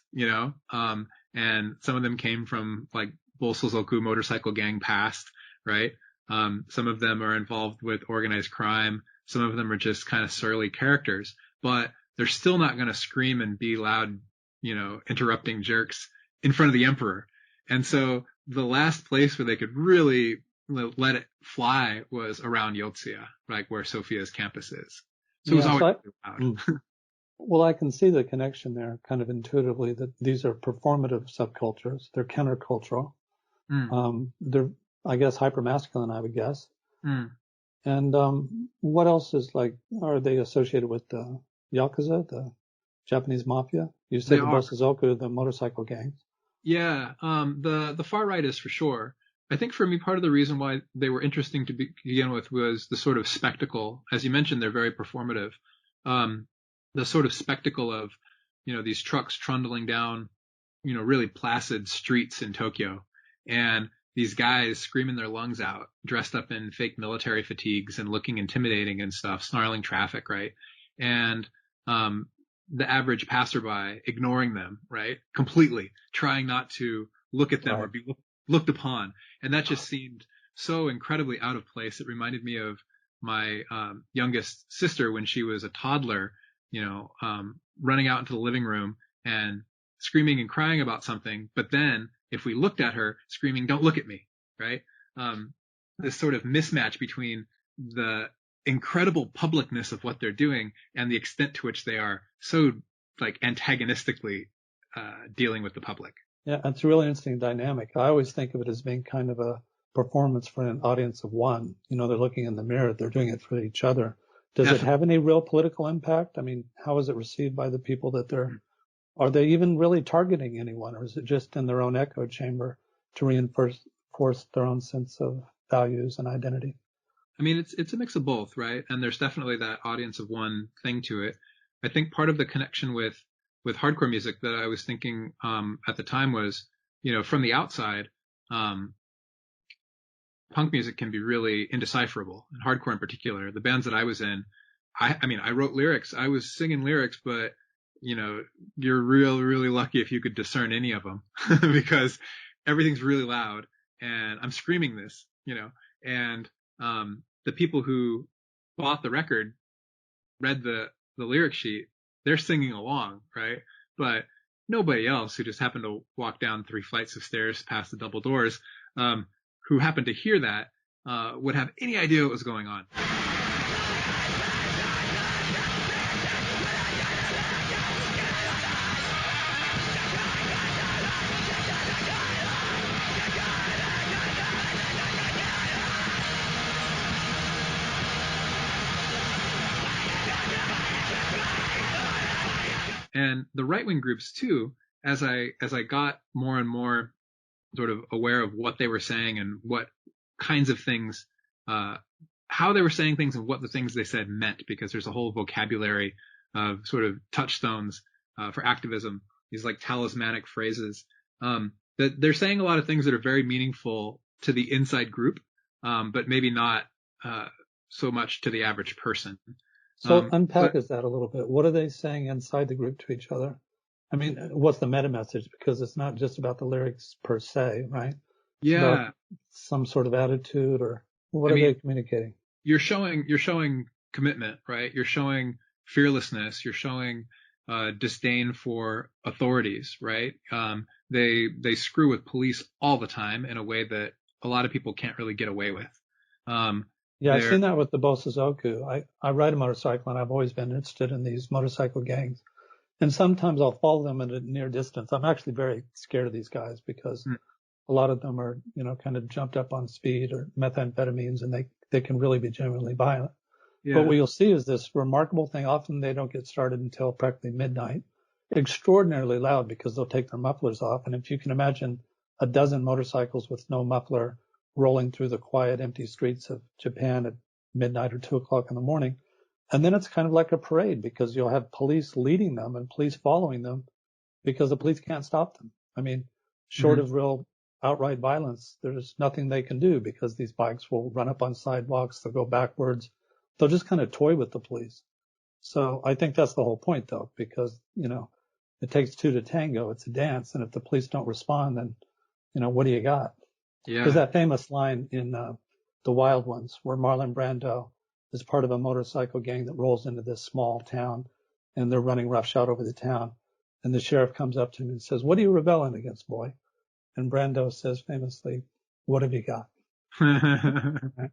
and some of them came from like Bolsozoku motorcycle gang past, right? Some of them are involved with organized crime. Some of them are just kind of surly characters, but they're still not going to scream and be loud, interrupting jerks in front of the emperor. And so the last place where they could really let it fly was around Yotsuya, like where Sophia's campus is. So it was always loud. Well, I can see the connection there kind of intuitively that these are performative subcultures. They're countercultural. They're, I guess, hypermasculine, I would guess. And what else are they associated with the Yakuza, the Japanese mafia? You said the Bolsozoku, the motorcycle gangs. Yeah, the far right is for sure. I think for me, part of the reason why they were interesting to begin with was the sort of spectacle. As you mentioned, they're very performative. The sort of spectacle of, these trucks trundling down, really placid streets in Tokyo, and these guys screaming their lungs out, dressed up in fake military fatigues and looking intimidating and stuff, snarling traffic, right? And the average passerby, ignoring them, right? Completely, trying not to look at them or be looked upon. And that just seemed so incredibly out of place. It reminded me of my youngest sister when she was a toddler, running out into the living room and screaming and crying about something. But then if we looked at her screaming, "Don't look at me," right? This sort of mismatch between the incredible publicness of what they're doing and the extent to which they are so like antagonistically dealing with the public. Yeah, it's a really interesting dynamic. I always think of it as being kind of a performance for an audience of one. They're looking in the mirror, they're doing it for each other. Does it have any real political impact? I mean, how is it received by the people that are they even really targeting anyone, or is it just in their own echo chamber to reinforce their own sense of values and identity? I mean, it's a mix of both, right? And there's definitely that audience of one thing to it. I think part of the connection with hardcore music that I was thinking at the time was, from the outside, punk music can be really indecipherable, and hardcore in particular. The bands that I was in, I wrote lyrics. I was singing lyrics, but you're really lucky if you could discern any of them because everything's really loud and I'm screaming this, and the people who bought the record read the lyric sheet, they're singing along, right? But nobody else who just happened to walk down 3 flights of stairs past the double doors, who happened to hear that, would have any idea what was going on. And the right-wing groups too, as I got more and more sort of aware of what they were saying and what kinds of things, how they were saying things and what the things they said meant, because there's a whole vocabulary of sort of touchstones for activism, these like talismanic phrases, that they're saying a lot of things that are very meaningful to the inside group, but maybe not so much to the average person. So unpack that a little bit. What are they saying inside the group to each other? I mean, what's the meta message? Because it's not just about the lyrics per se, right? It's about some sort of attitude, or what are they communicating? You're showing commitment, right? You're showing fearlessness. You're showing disdain for authorities, right? They screw with police all the time in a way that a lot of people can't really get away with. Yeah, I've seen that with the Bosozoku. I ride a motorcycle, and I've always been interested in these motorcycle gangs. And sometimes I'll follow them at a near distance. I'm actually very scared of these guys because a lot of them are, kind of jumped up on speed or methamphetamines, and they can really be genuinely violent. Yeah. But what you'll see is this remarkable thing. Often they don't get started until practically midnight. Extraordinarily loud because they'll take their mufflers off. And if you can imagine a dozen motorcycles with no muffler rolling through the quiet, empty streets of Japan at midnight or 2 o'clock in the morning. And then it's kind of like a parade because you'll have police leading them and police following them because the police can't stop them. I mean, short of real outright violence, there's nothing they can do because these bikes will run up on sidewalks, they'll go backwards, they'll just kind of toy with the police. So I think that's the whole point, though, because, it takes 2 to tango. It's a dance. And if the police don't respond, then, what do you got? Yeah. There's that famous line in The Wild Ones where Marlon Brando is part of a motorcycle gang that rolls into this small town, and they're running roughshod over the town. And the sheriff comes up to him and says, "What are you rebelling against, boy?" And Brando says famously, "What have you got?" Right?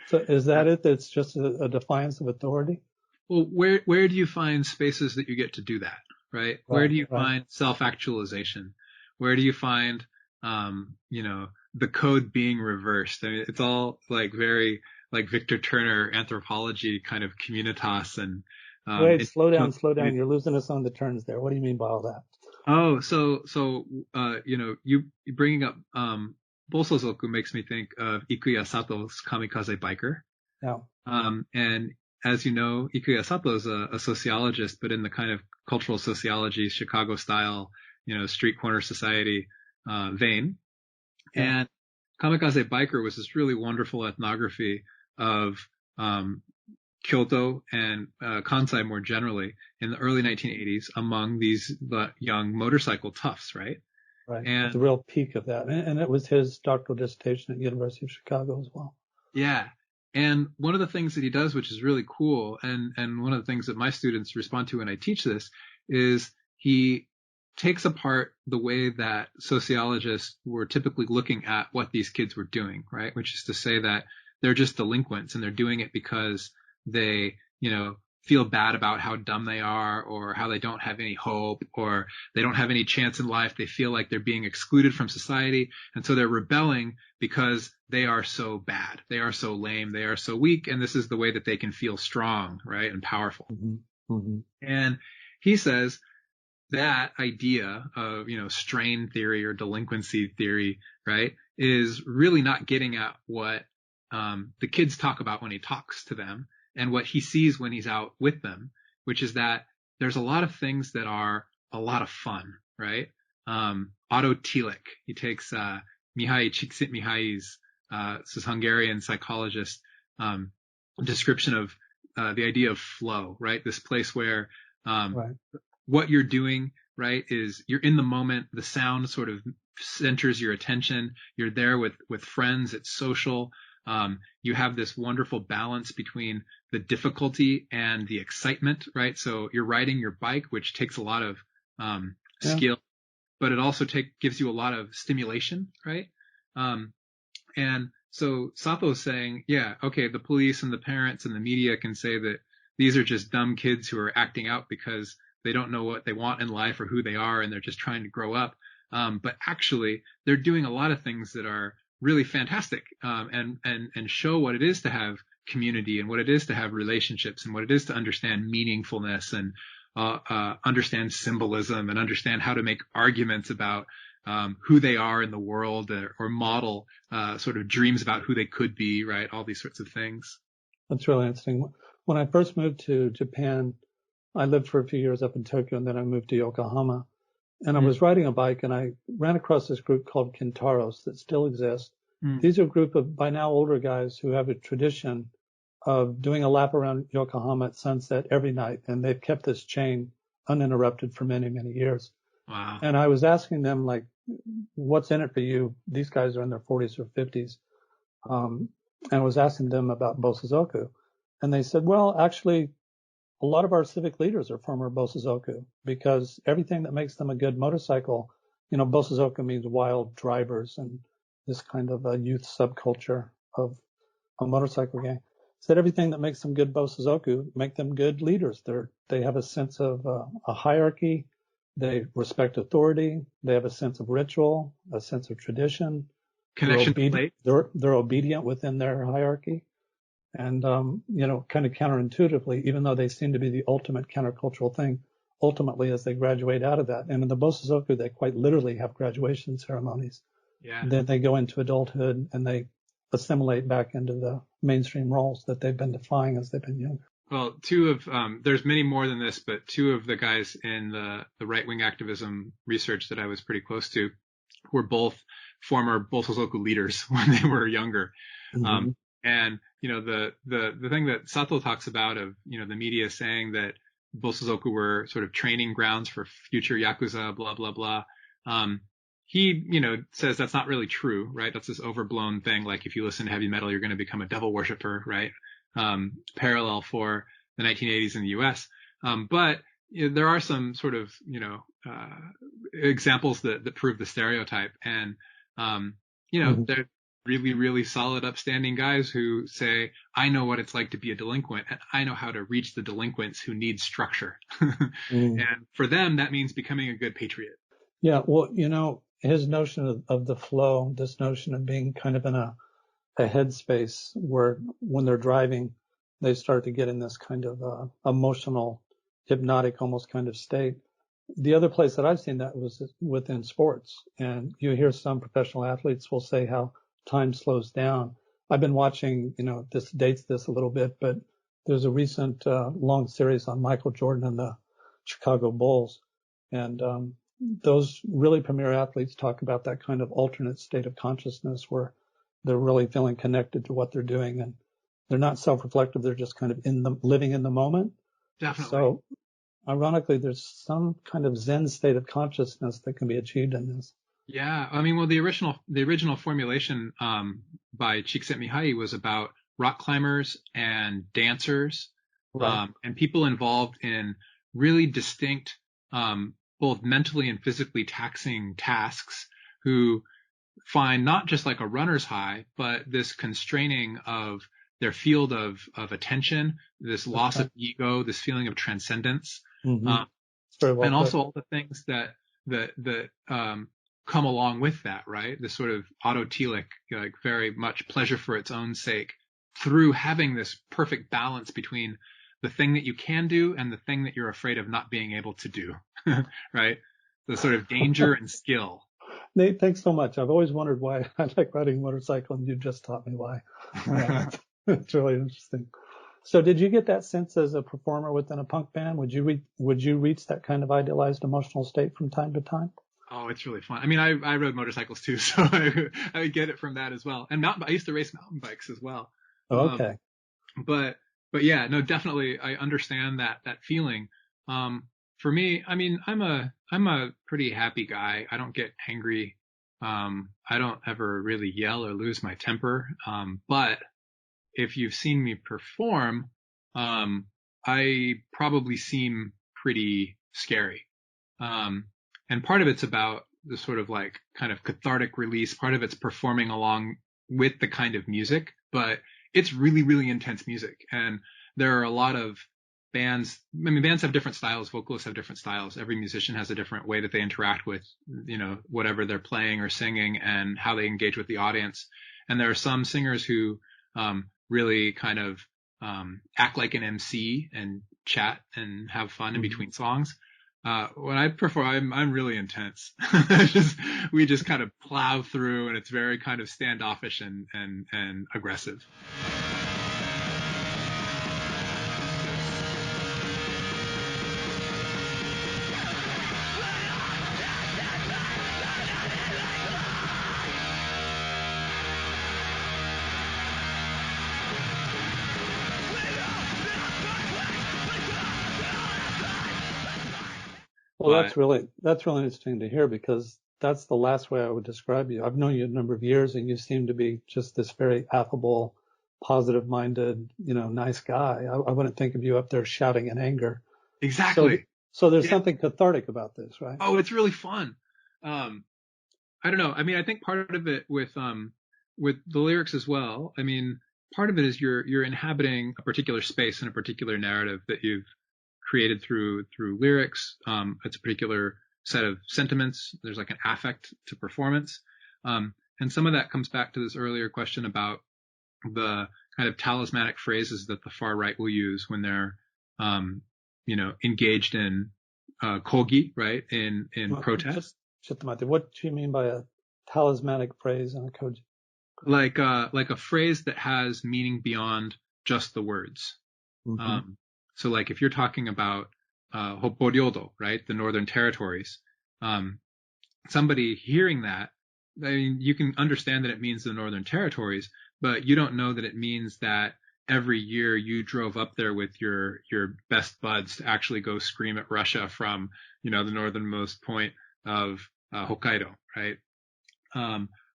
So is that it? It's just a defiance of authority? Well, where do you find spaces that you get to do that, right? Where do you find self-actualization? Where do you find, the code being reversed? I mean, it's all like very like Victor Turner anthropology kind of communitas and. Wait, slow down. You're losing us on the turns there. What do you mean by all that? Oh, so you bringing up Bosozoku makes me think of Ikuya Sato's Kamikaze Biker. Yeah. And as you know, Ikuya Sato is a sociologist, but in the kind of cultural sociology, Chicago style, street corner society vein. Yeah. And Kamikaze Biker was this really wonderful ethnography of Kyoto and Kansai more generally in the early 1980s among these young motorcycle toughs, right? Right. And the real peak of that. And it was his doctoral dissertation at the University of Chicago as well. Yeah. And one of the things that he does, which is really cool, and one of the things that my students respond to when I teach this, is he takes apart the way that sociologists were typically looking at what these kids were doing, right? Which is to say that they're just delinquents and they're doing it because they, feel bad about how dumb they are or how they don't have any hope or they don't have any chance in life. They feel like they're being excluded from society. And so they're rebelling because they are so bad. They are so lame. They are so weak. And this is the way that they can feel strong, right? And powerful. Mm-hmm. Mm-hmm. And he says that idea of, strain theory or delinquency theory, right, is really not getting at what the kids talk about when he talks to them and what he sees when he's out with them, which is that there's a lot of things that are a lot of fun, right? Otto Tillich, he takes Mihai Csikszentmihalyi's, this is Hungarian psychologist, description of the idea of flow, right? This place where Right. what you're doing, right, is you're in the moment. The sound sort of centers your attention. You're there with friends. It's social. You have this wonderful balance between the difficulty and the excitement, right? So you're riding your bike, which takes a lot of skill, but it also gives you a lot of stimulation, right? And so Sato's saying, yeah, okay, the police and the parents and the media can say that these are just dumb kids who are acting out because they don't know what they want in life or who they are, and they're just trying to grow up. But actually, they're doing a lot of things that are really fantastic, and show what it is to have community and what it is to have relationships and what it is to understand meaningfulness and understand symbolism and understand how to make arguments about who they are in the world or model sort of dreams about who they could be, right? All these sorts of things. That's really interesting. When I first moved to Japan, I lived for a few years up in Tokyo, and then I moved to Yokohama. And I was riding a bike, and I ran across this group called Kintaros that still exists. These are a group of, by now, older guys who have a tradition of doing a lap around Yokohama at sunset every night. And they've kept this chain uninterrupted for many, many years. Wow. And I was asking them, like, what's in it for you? These guys are in their 40s or 50s. And I was asking them about Bosozoku. And they said, well, actually, a lot of our civic leaders are former Bosozoku because everything that makes them a good motorcycle, Bosozoku means wild drivers and this kind of a youth subculture of a motorcycle gang. Said everything that makes them good Bosozoku make them good leaders. They have a sense of a hierarchy. They respect authority. They have a sense of ritual, a sense of tradition. Connection. They're obedient within their hierarchy. And, kind of counterintuitively, even though they seem to be the ultimate countercultural thing, ultimately as they graduate out of that. And in the Bosozoku, they quite literally have graduation ceremonies. Yeah. Then they go into adulthood and they assimilate back into the mainstream roles that they've been defying as they've been younger. Well, there's many more than this, but two of the guys in the right-wing activism research that I was pretty close to were both former Bosozoku leaders when they were younger. Mm-hmm. And, the thing that Sato talks about of, the media saying that Bosozoku were sort of training grounds for future Yakuza, blah, blah, blah. He, says that's not really true, right? That's this overblown thing. Like if you listen to heavy metal, you're going to become a devil worshiper, right? Parallel for the 1980s in the US. But there are some sort of, examples that prove the stereotype. And, Mm-hmm. they're really, really solid, upstanding guys who say, I know what it's like to be a delinquent, and I know how to reach the delinquents who need structure. And for them, that means becoming a good patriot. Yeah, well, his notion of the flow, this notion of being kind of in a headspace where when they're driving, they start to get in this kind of emotional, hypnotic, almost kind of state. The other place that I've seen that was within sports. And you hear some professional athletes will say how time slows down. I've been watching, this dates this a little bit, but there's a recent long series on Michael Jordan and the Chicago Bulls. And those really premier athletes talk about that kind of alternate state of consciousness where they're really feeling connected to what they're doing. And they're not self-reflective. They're just kind of living in the moment. Definitely. So ironically, there's some kind of Zen state of consciousness that can be achieved in this. Yeah. I mean, well, the original formulation, by Csikszentmihalyi was about rock climbers and dancers, Right. and people involved in really distinct, both mentally and physically taxing tasks, who find not just like a runner's high, but this constraining of their field of attention, this loss of ego, this feeling of transcendence, Mm-hmm. Very well and put. also all the things that come along with that, right? This sort of autotelic, like very much pleasure for its own sake, through having this perfect balance between the thing that you can do and the thing that you're afraid of not being able to do, right? The sort of danger and skill. Nate, thanks so much. I've always wondered why I like riding a motorcycle, and you just taught me why. It's really interesting. So did you get that sense as a performer within a punk band? Would you reach that kind of idealized emotional state from time to time? Oh, it's really fun. I mean, I rode motorcycles too, so I would get it from that as well. And I used to race mountain bikes as well. Okay. But yeah, no, definitely I understand that feeling. For me, I mean, I'm a pretty happy guy. I don't get angry. I don't ever really yell or lose my temper. But if you've seen me perform, I probably seem pretty scary. And part of it's about the sort of like kind of cathartic release. Part of it's performing along with the kind of music, but it's really, really intense music. And there are a lot of bands. I mean, bands have different styles. Vocalists have different styles. Every musician has a different way that they interact with, whatever they're playing or singing, and how they engage with the audience. And there are some singers who, really kind of, act like an MC and chat and have fun in between songs. When I perform, I'm really intense. We just kind of plow through, and it's very kind of standoffish and aggressive. Well, that's really interesting to hear, because that's the last way I would describe you. I've known you a number of years, and you seem to be just this very affable, positive-minded, nice guy. I wouldn't think of you up there shouting in anger. Exactly. So there's something cathartic about this, right? Oh, it's really fun. I don't know. I mean, I think part of it with the lyrics as well. I mean, part of it is you're inhabiting a particular space and a particular narrative that you've created through lyrics. It's a particular set of sentiments. There's like an affect to performance. And some of that comes back to this earlier question about the kind of talismanic phrases that the far right will use when they're, engaged in, kogi, right? In protest. What do you mean by a talismanic phrase in a koji? Like a phrase that has meaning beyond just the words. Mm-hmm. So like if you're talking about, Hokkoryodo, right? The Northern Territories, somebody hearing that, I mean, you can understand that it means the Northern Territories, but you don't know that it means that every year you drove up there with your best buds to actually go scream at Russia from, the northernmost point of, Hokkaido, right?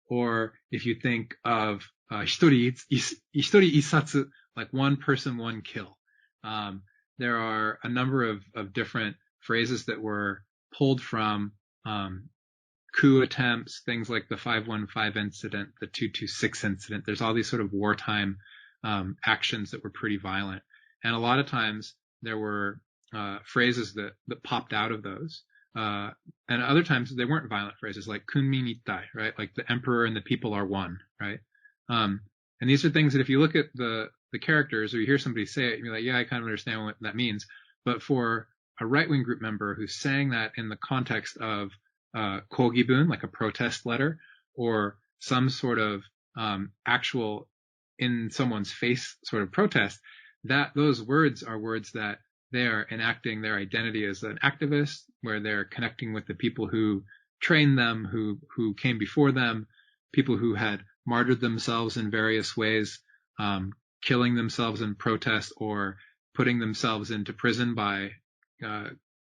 Or if you think of, Hitori Issatsu, like one person, one kill. There are a number of different phrases that were pulled from, coup attempts, things like the 515 incident, the 226 incident. There's all these sort of wartime, actions that were pretty violent. And a lot of times there were, phrases that popped out of those. And other times they weren't violent phrases, like kunmin ittai, right? Like the emperor and the people are one, right? And these are things that if you look at the characters, or you hear somebody say it, you're like, yeah, I kind of understand what that means. But for a right-wing group member who's saying that in the context of, kogibun, like a protest letter, or some sort of, actual in someone's face sort of protest, that those words are words that they are enacting their identity as an activist, where they're connecting with the people who trained them, who came before them, people who had martyred themselves in various ways, killing themselves in protest or putting themselves into prison by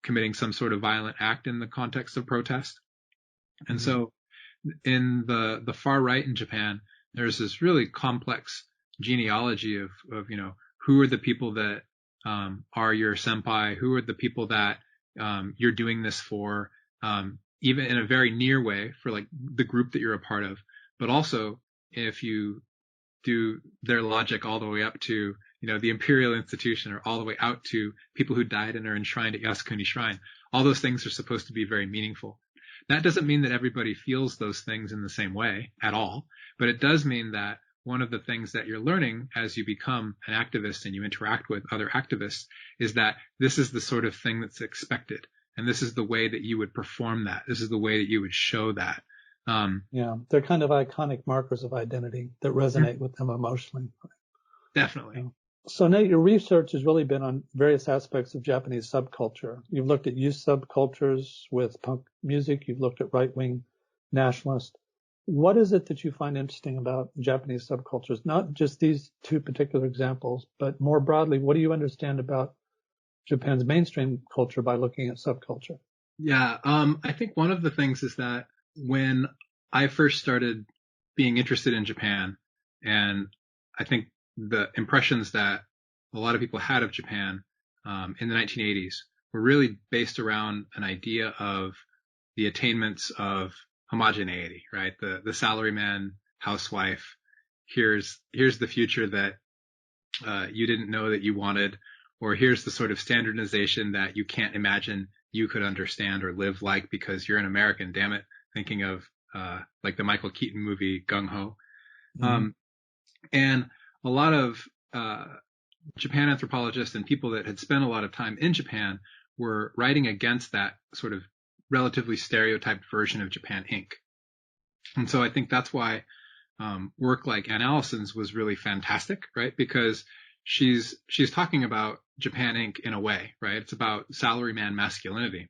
committing some sort of violent act in the context of protest. And so in the far right in Japan, there's this really complex genealogy of who are the people that are your senpai, who are the people that you're doing this for, even in a very near way for like the group that you're a part of, but also if you do their logic all the way up to the imperial institution, or all the way out to people who died and are enshrined at Yasukuni Shrine. All those things are supposed to be very meaningful. That doesn't mean that everybody feels those things in the same way at all, but it does mean that one of the things that you're learning as you become an activist and you interact with other activists is that this is the sort of thing that's expected. And this is the way that you would perform that. This is the way that you would show that. They're kind of iconic markers of identity that resonate with them emotionally. Definitely. Yeah. So Nate, your research has really been on various aspects of Japanese subculture. You've looked at youth subcultures with punk music. You've looked at right-wing nationalists. What is it that you find interesting about Japanese subcultures? Not just these two particular examples, but more broadly, what do you understand about Japan's mainstream culture by looking at subculture? Yeah, I think one of the things is that when I first started being interested in Japan, and I think the impressions that a lot of people had of Japan in the 1980s were really based around an idea of the attainments of homogeneity, right? The salaryman, housewife, here's the future that you didn't know that you wanted, or here's the sort of standardization that you can't imagine you could understand or live like because you're an American, damn it. Thinking of like the Michael Keaton movie Gung Ho. And a lot of Japan anthropologists and people that had spent a lot of time in Japan were writing against that sort of relatively stereotyped version of Japan Inc. And so I think that's why work like Ann Allison's was really fantastic, right? Because she's talking about Japan Inc. in a way, right? It's about salaryman masculinity,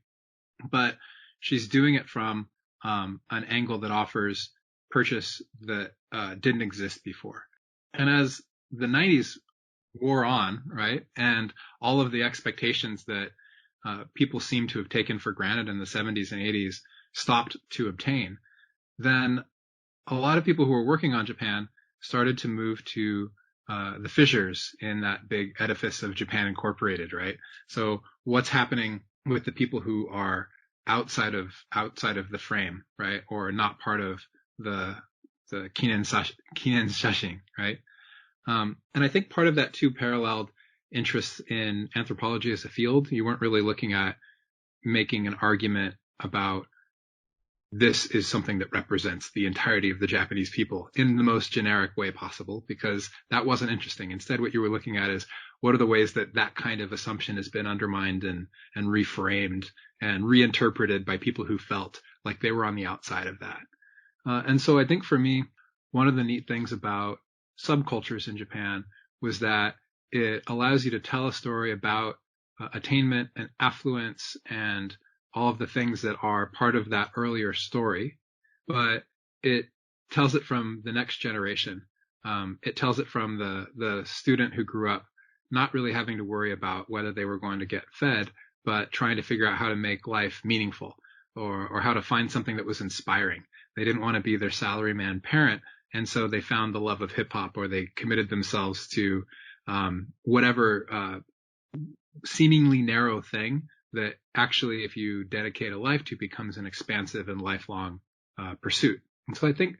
but she's doing it from an angle that offers purchase that didn't exist before. And as the 90s wore on, right, and all of the expectations that people seem to have taken for granted in the 70s and 80s stopped to obtain, then a lot of people who were working on Japan started to move to the fissures in that big edifice of Japan Incorporated, right? So what's happening with the people who are outside of the frame, right, or not part of the Kinen Shashin, right? And I think part of that too paralleled interests in anthropology as a field. You weren't really looking at making an argument about this is something that represents the entirety of the Japanese people in the most generic way possible, because that wasn't interesting. Instead, what you were looking at is what are the ways that that kind of assumption has been undermined and reframed and reinterpreted by people who felt like they were on the outside of that. And so I think for me, one of the neat things about subcultures in Japan was that it allows you to tell a story about attainment and affluence and all of the things that are part of that earlier story, but it tells it from the next generation. It tells it from the student who grew up not really having to worry about whether they were going to get fed, but trying to figure out how to make life meaningful or how to find something that was inspiring. They didn't want to be their salaryman parent, and so they found the love of hip hop, or they committed themselves to whatever seemingly narrow thing that actually, if you dedicate a life to, becomes an expansive and lifelong pursuit. And so I think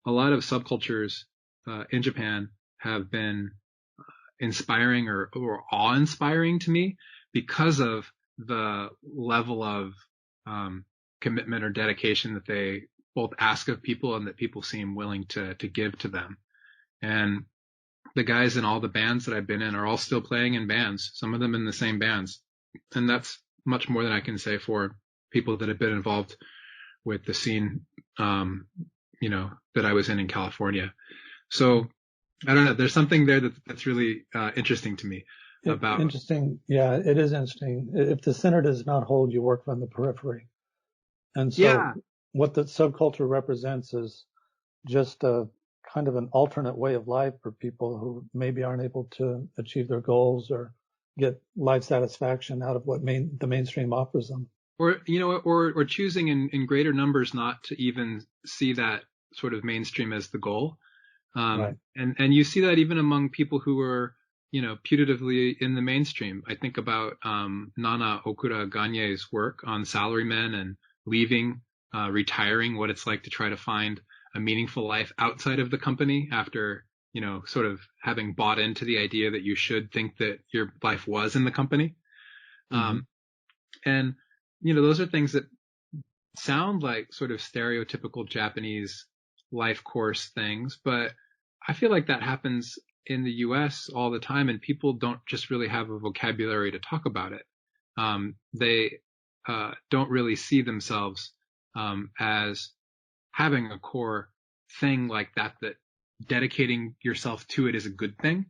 a lot of subcultures in Japan have been inspiring or awe-inspiring to me because of the level of commitment or dedication that they both ask of people and that people seem willing to give to them. And the guys in all the bands that I've been in are all still playing in bands, some of them in the same bands. And that's much more than I can say for people that have been involved with the scene, that I was in California. So I don't know. There's something there that's really interesting to me about. Interesting. Yeah, it is interesting. If the center does not hold, you work from the periphery. And so what the subculture represents is just a kind of an alternate way of life for people who maybe aren't able to achieve their goals or get life satisfaction out of what the mainstream offers them. Or, or choosing in greater numbers not to even see that sort of mainstream as the goal. Right. And you see that even among people who are, putatively in the mainstream. I think about Nana Okura Ganye's work on salarymen and leaving, retiring, what it's like to try to find a meaningful life outside of the company after, sort of having bought into the idea that you should think that your life was in the company. Mm-hmm. And, those are things that sound like sort of stereotypical Japanese life course things, but I feel like that happens in the US all the time, and people don't just really have a vocabulary to talk about it. They don't really see themselves as having a core thing like that dedicating yourself to it is a good thing.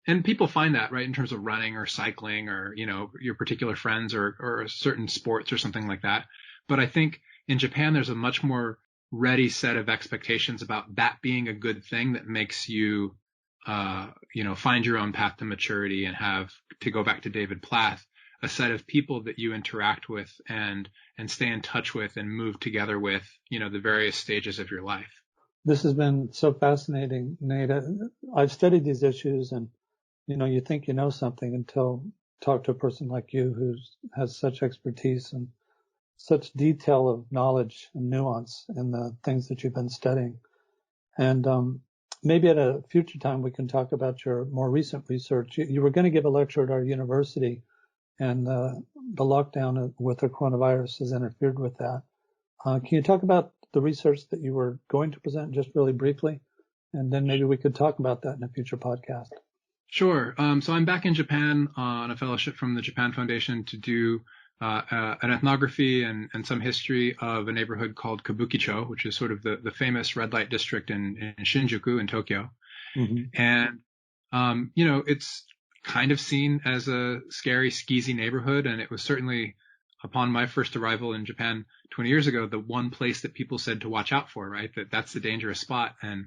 And people find that, right, in terms of running or cycling or, your particular friends or certain sports or something like that. But I think in Japan, there's a much more ready set of expectations about that being a good thing that makes you, find your own path to maturity and have, to go back to David Plath, a set of people that you interact with and stay in touch with and move together with, the various stages of your life. This has been so fascinating, Nate. I've studied these issues and, you think you know something until talk to a person like you who has such expertise and such detail of knowledge and nuance in the things that you've been studying. And maybe at a future time we can talk about your more recent research. You were going to give a lecture at our university, and the lockdown with the coronavirus has interfered with that. Can you talk about the research that you were going to present just really briefly? And then maybe we could talk about that in a future podcast. Sure. So I'm back in Japan on a fellowship from the Japan Foundation to do an ethnography and some history of a neighborhood called Kabukicho, which is sort of the famous red light district in Shinjuku in Tokyo. Mm-hmm. And, it's kind of seen as a scary, skeezy neighborhood. And it was certainly, upon my first arrival in Japan 20 years ago, the one place that people said to watch out for, right? That's the dangerous spot. And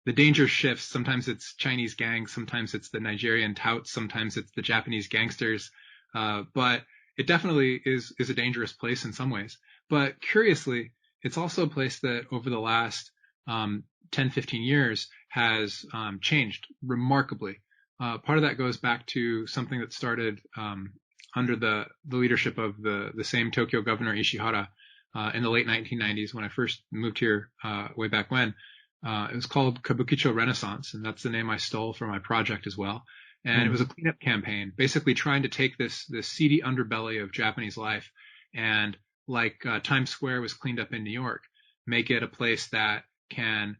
the danger shifts. Sometimes it's Chinese gangs. Sometimes it's the Nigerian touts. Sometimes it's the Japanese gangsters. But it definitely is a dangerous place in some ways. But curiously, it's also a place that over the last 10, 15 years has changed remarkably. Part of that goes back to something that started under the leadership of the same Tokyo governor Ishihara in the late 1990s when I first moved here way back when. It was called Kabukicho Renaissance, and that's the name I stole for my project as well. And it was a cleanup campaign, basically trying to take this seedy underbelly of Japanese life and, like Times Square was cleaned up in New York, make it a place that can,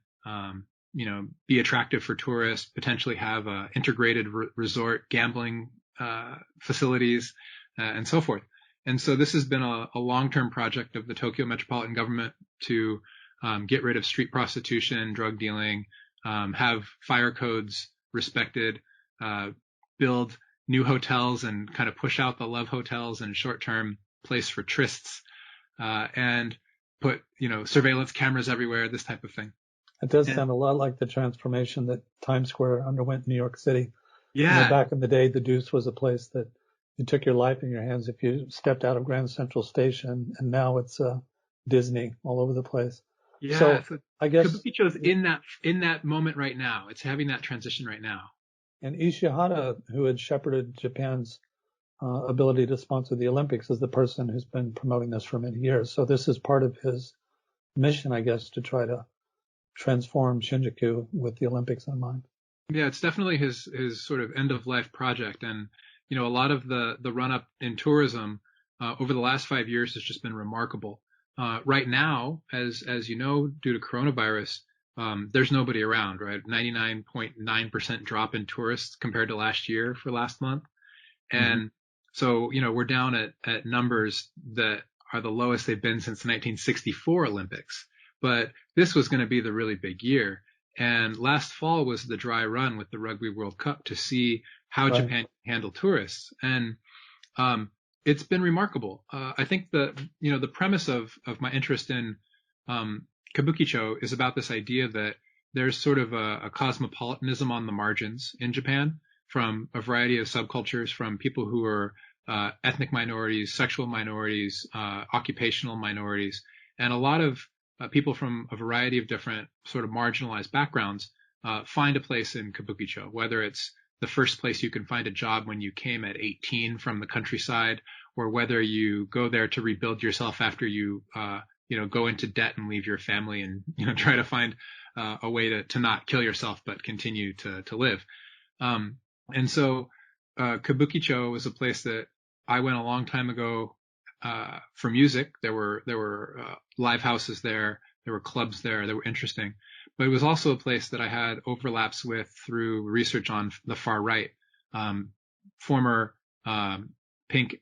be attractive for tourists, potentially have integrated resort gambling facilities, and so forth. And so this has been a long-term project of the Tokyo metropolitan government to get rid of street prostitution, drug dealing, have fire codes respected, build new hotels and kind of push out the love hotels and short-term place for trysts, and put, surveillance cameras everywhere, this type of thing. It does sound a lot like the transformation that Times Square underwent in New York City. Yeah. Back in the day, the Deuce was a place that you took your life in your hands if you stepped out of Grand Central Station, and now it's Disney all over the place. Yeah. So I guess Kabukicho's in that moment right now. It's having that transition right now. And Ishihara, who had shepherded Japan's ability to sponsor the Olympics, is the person who's been promoting this for many years. So this is part of his mission, I guess, to try to transform Shinjuku with the Olympics in mind. Yeah, it's definitely his sort of end of life project. And, a lot of the run up in tourism over the last 5 years has just been remarkable. Right now, as you know, due to coronavirus, there's nobody around, right? 99.9% drop in tourists compared to last year for last month. And so, we're down at numbers that are the lowest they've been since the 1964 Olympics. But this was going to be the really big year. And last fall was the dry run with the Rugby World Cup to see how Japan can handle tourists. And it's been remarkable. I think the premise of my interest in Kabukicho is about this idea that there's sort of a cosmopolitanism on the margins in Japan from a variety of subcultures, from people who are ethnic minorities, sexual minorities, occupational minorities, and a lot of people from a variety of different sort of marginalized backgrounds find a place in Kabukicho, whether it's the first place you can find a job when you came at 18 from the countryside, or whether you go there to rebuild yourself after you, go into debt and leave your family and, try to find a way to not kill yourself, but continue to live. And so Kabukicho was a place that I went a long time ago for music. There were live houses there. There were clubs there that were interesting. But it was also a place that I had overlaps with through research on the far right. Former pink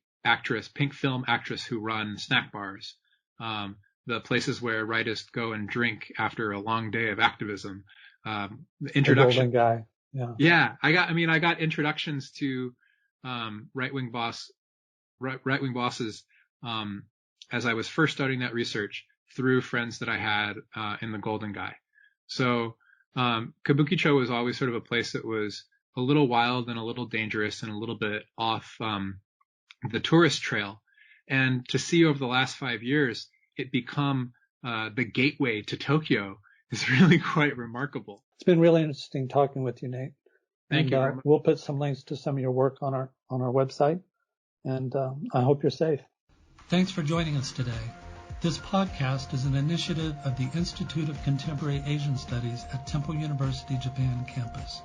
film actress who run snack bars. The places where rightists go and drink after a long day of activism. The introduction. The golden guy. Yeah. I got introductions to right-wing bosses as I was first starting that research through friends that I had in the Golden Guy. So Kabukicho was always sort of a place that was a little wild and a little dangerous and a little bit off the tourist trail. And to see over the last 5 years it become the gateway to Tokyo is really quite remarkable. It's been really interesting talking with you, Nate. Thank you very much. We'll put some links to some of your work on our website. And I hope you're safe. Thanks for joining us today. This podcast is an initiative of the Institute of Contemporary Asian Studies at Temple University Japan campus.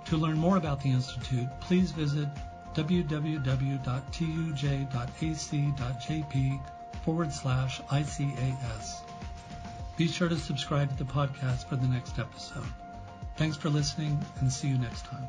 To learn more about the Institute, please visit www.tuj.ac.jp/ICAS. Be sure to subscribe to the podcast for the next episode. Thanks for listening, and see you next time.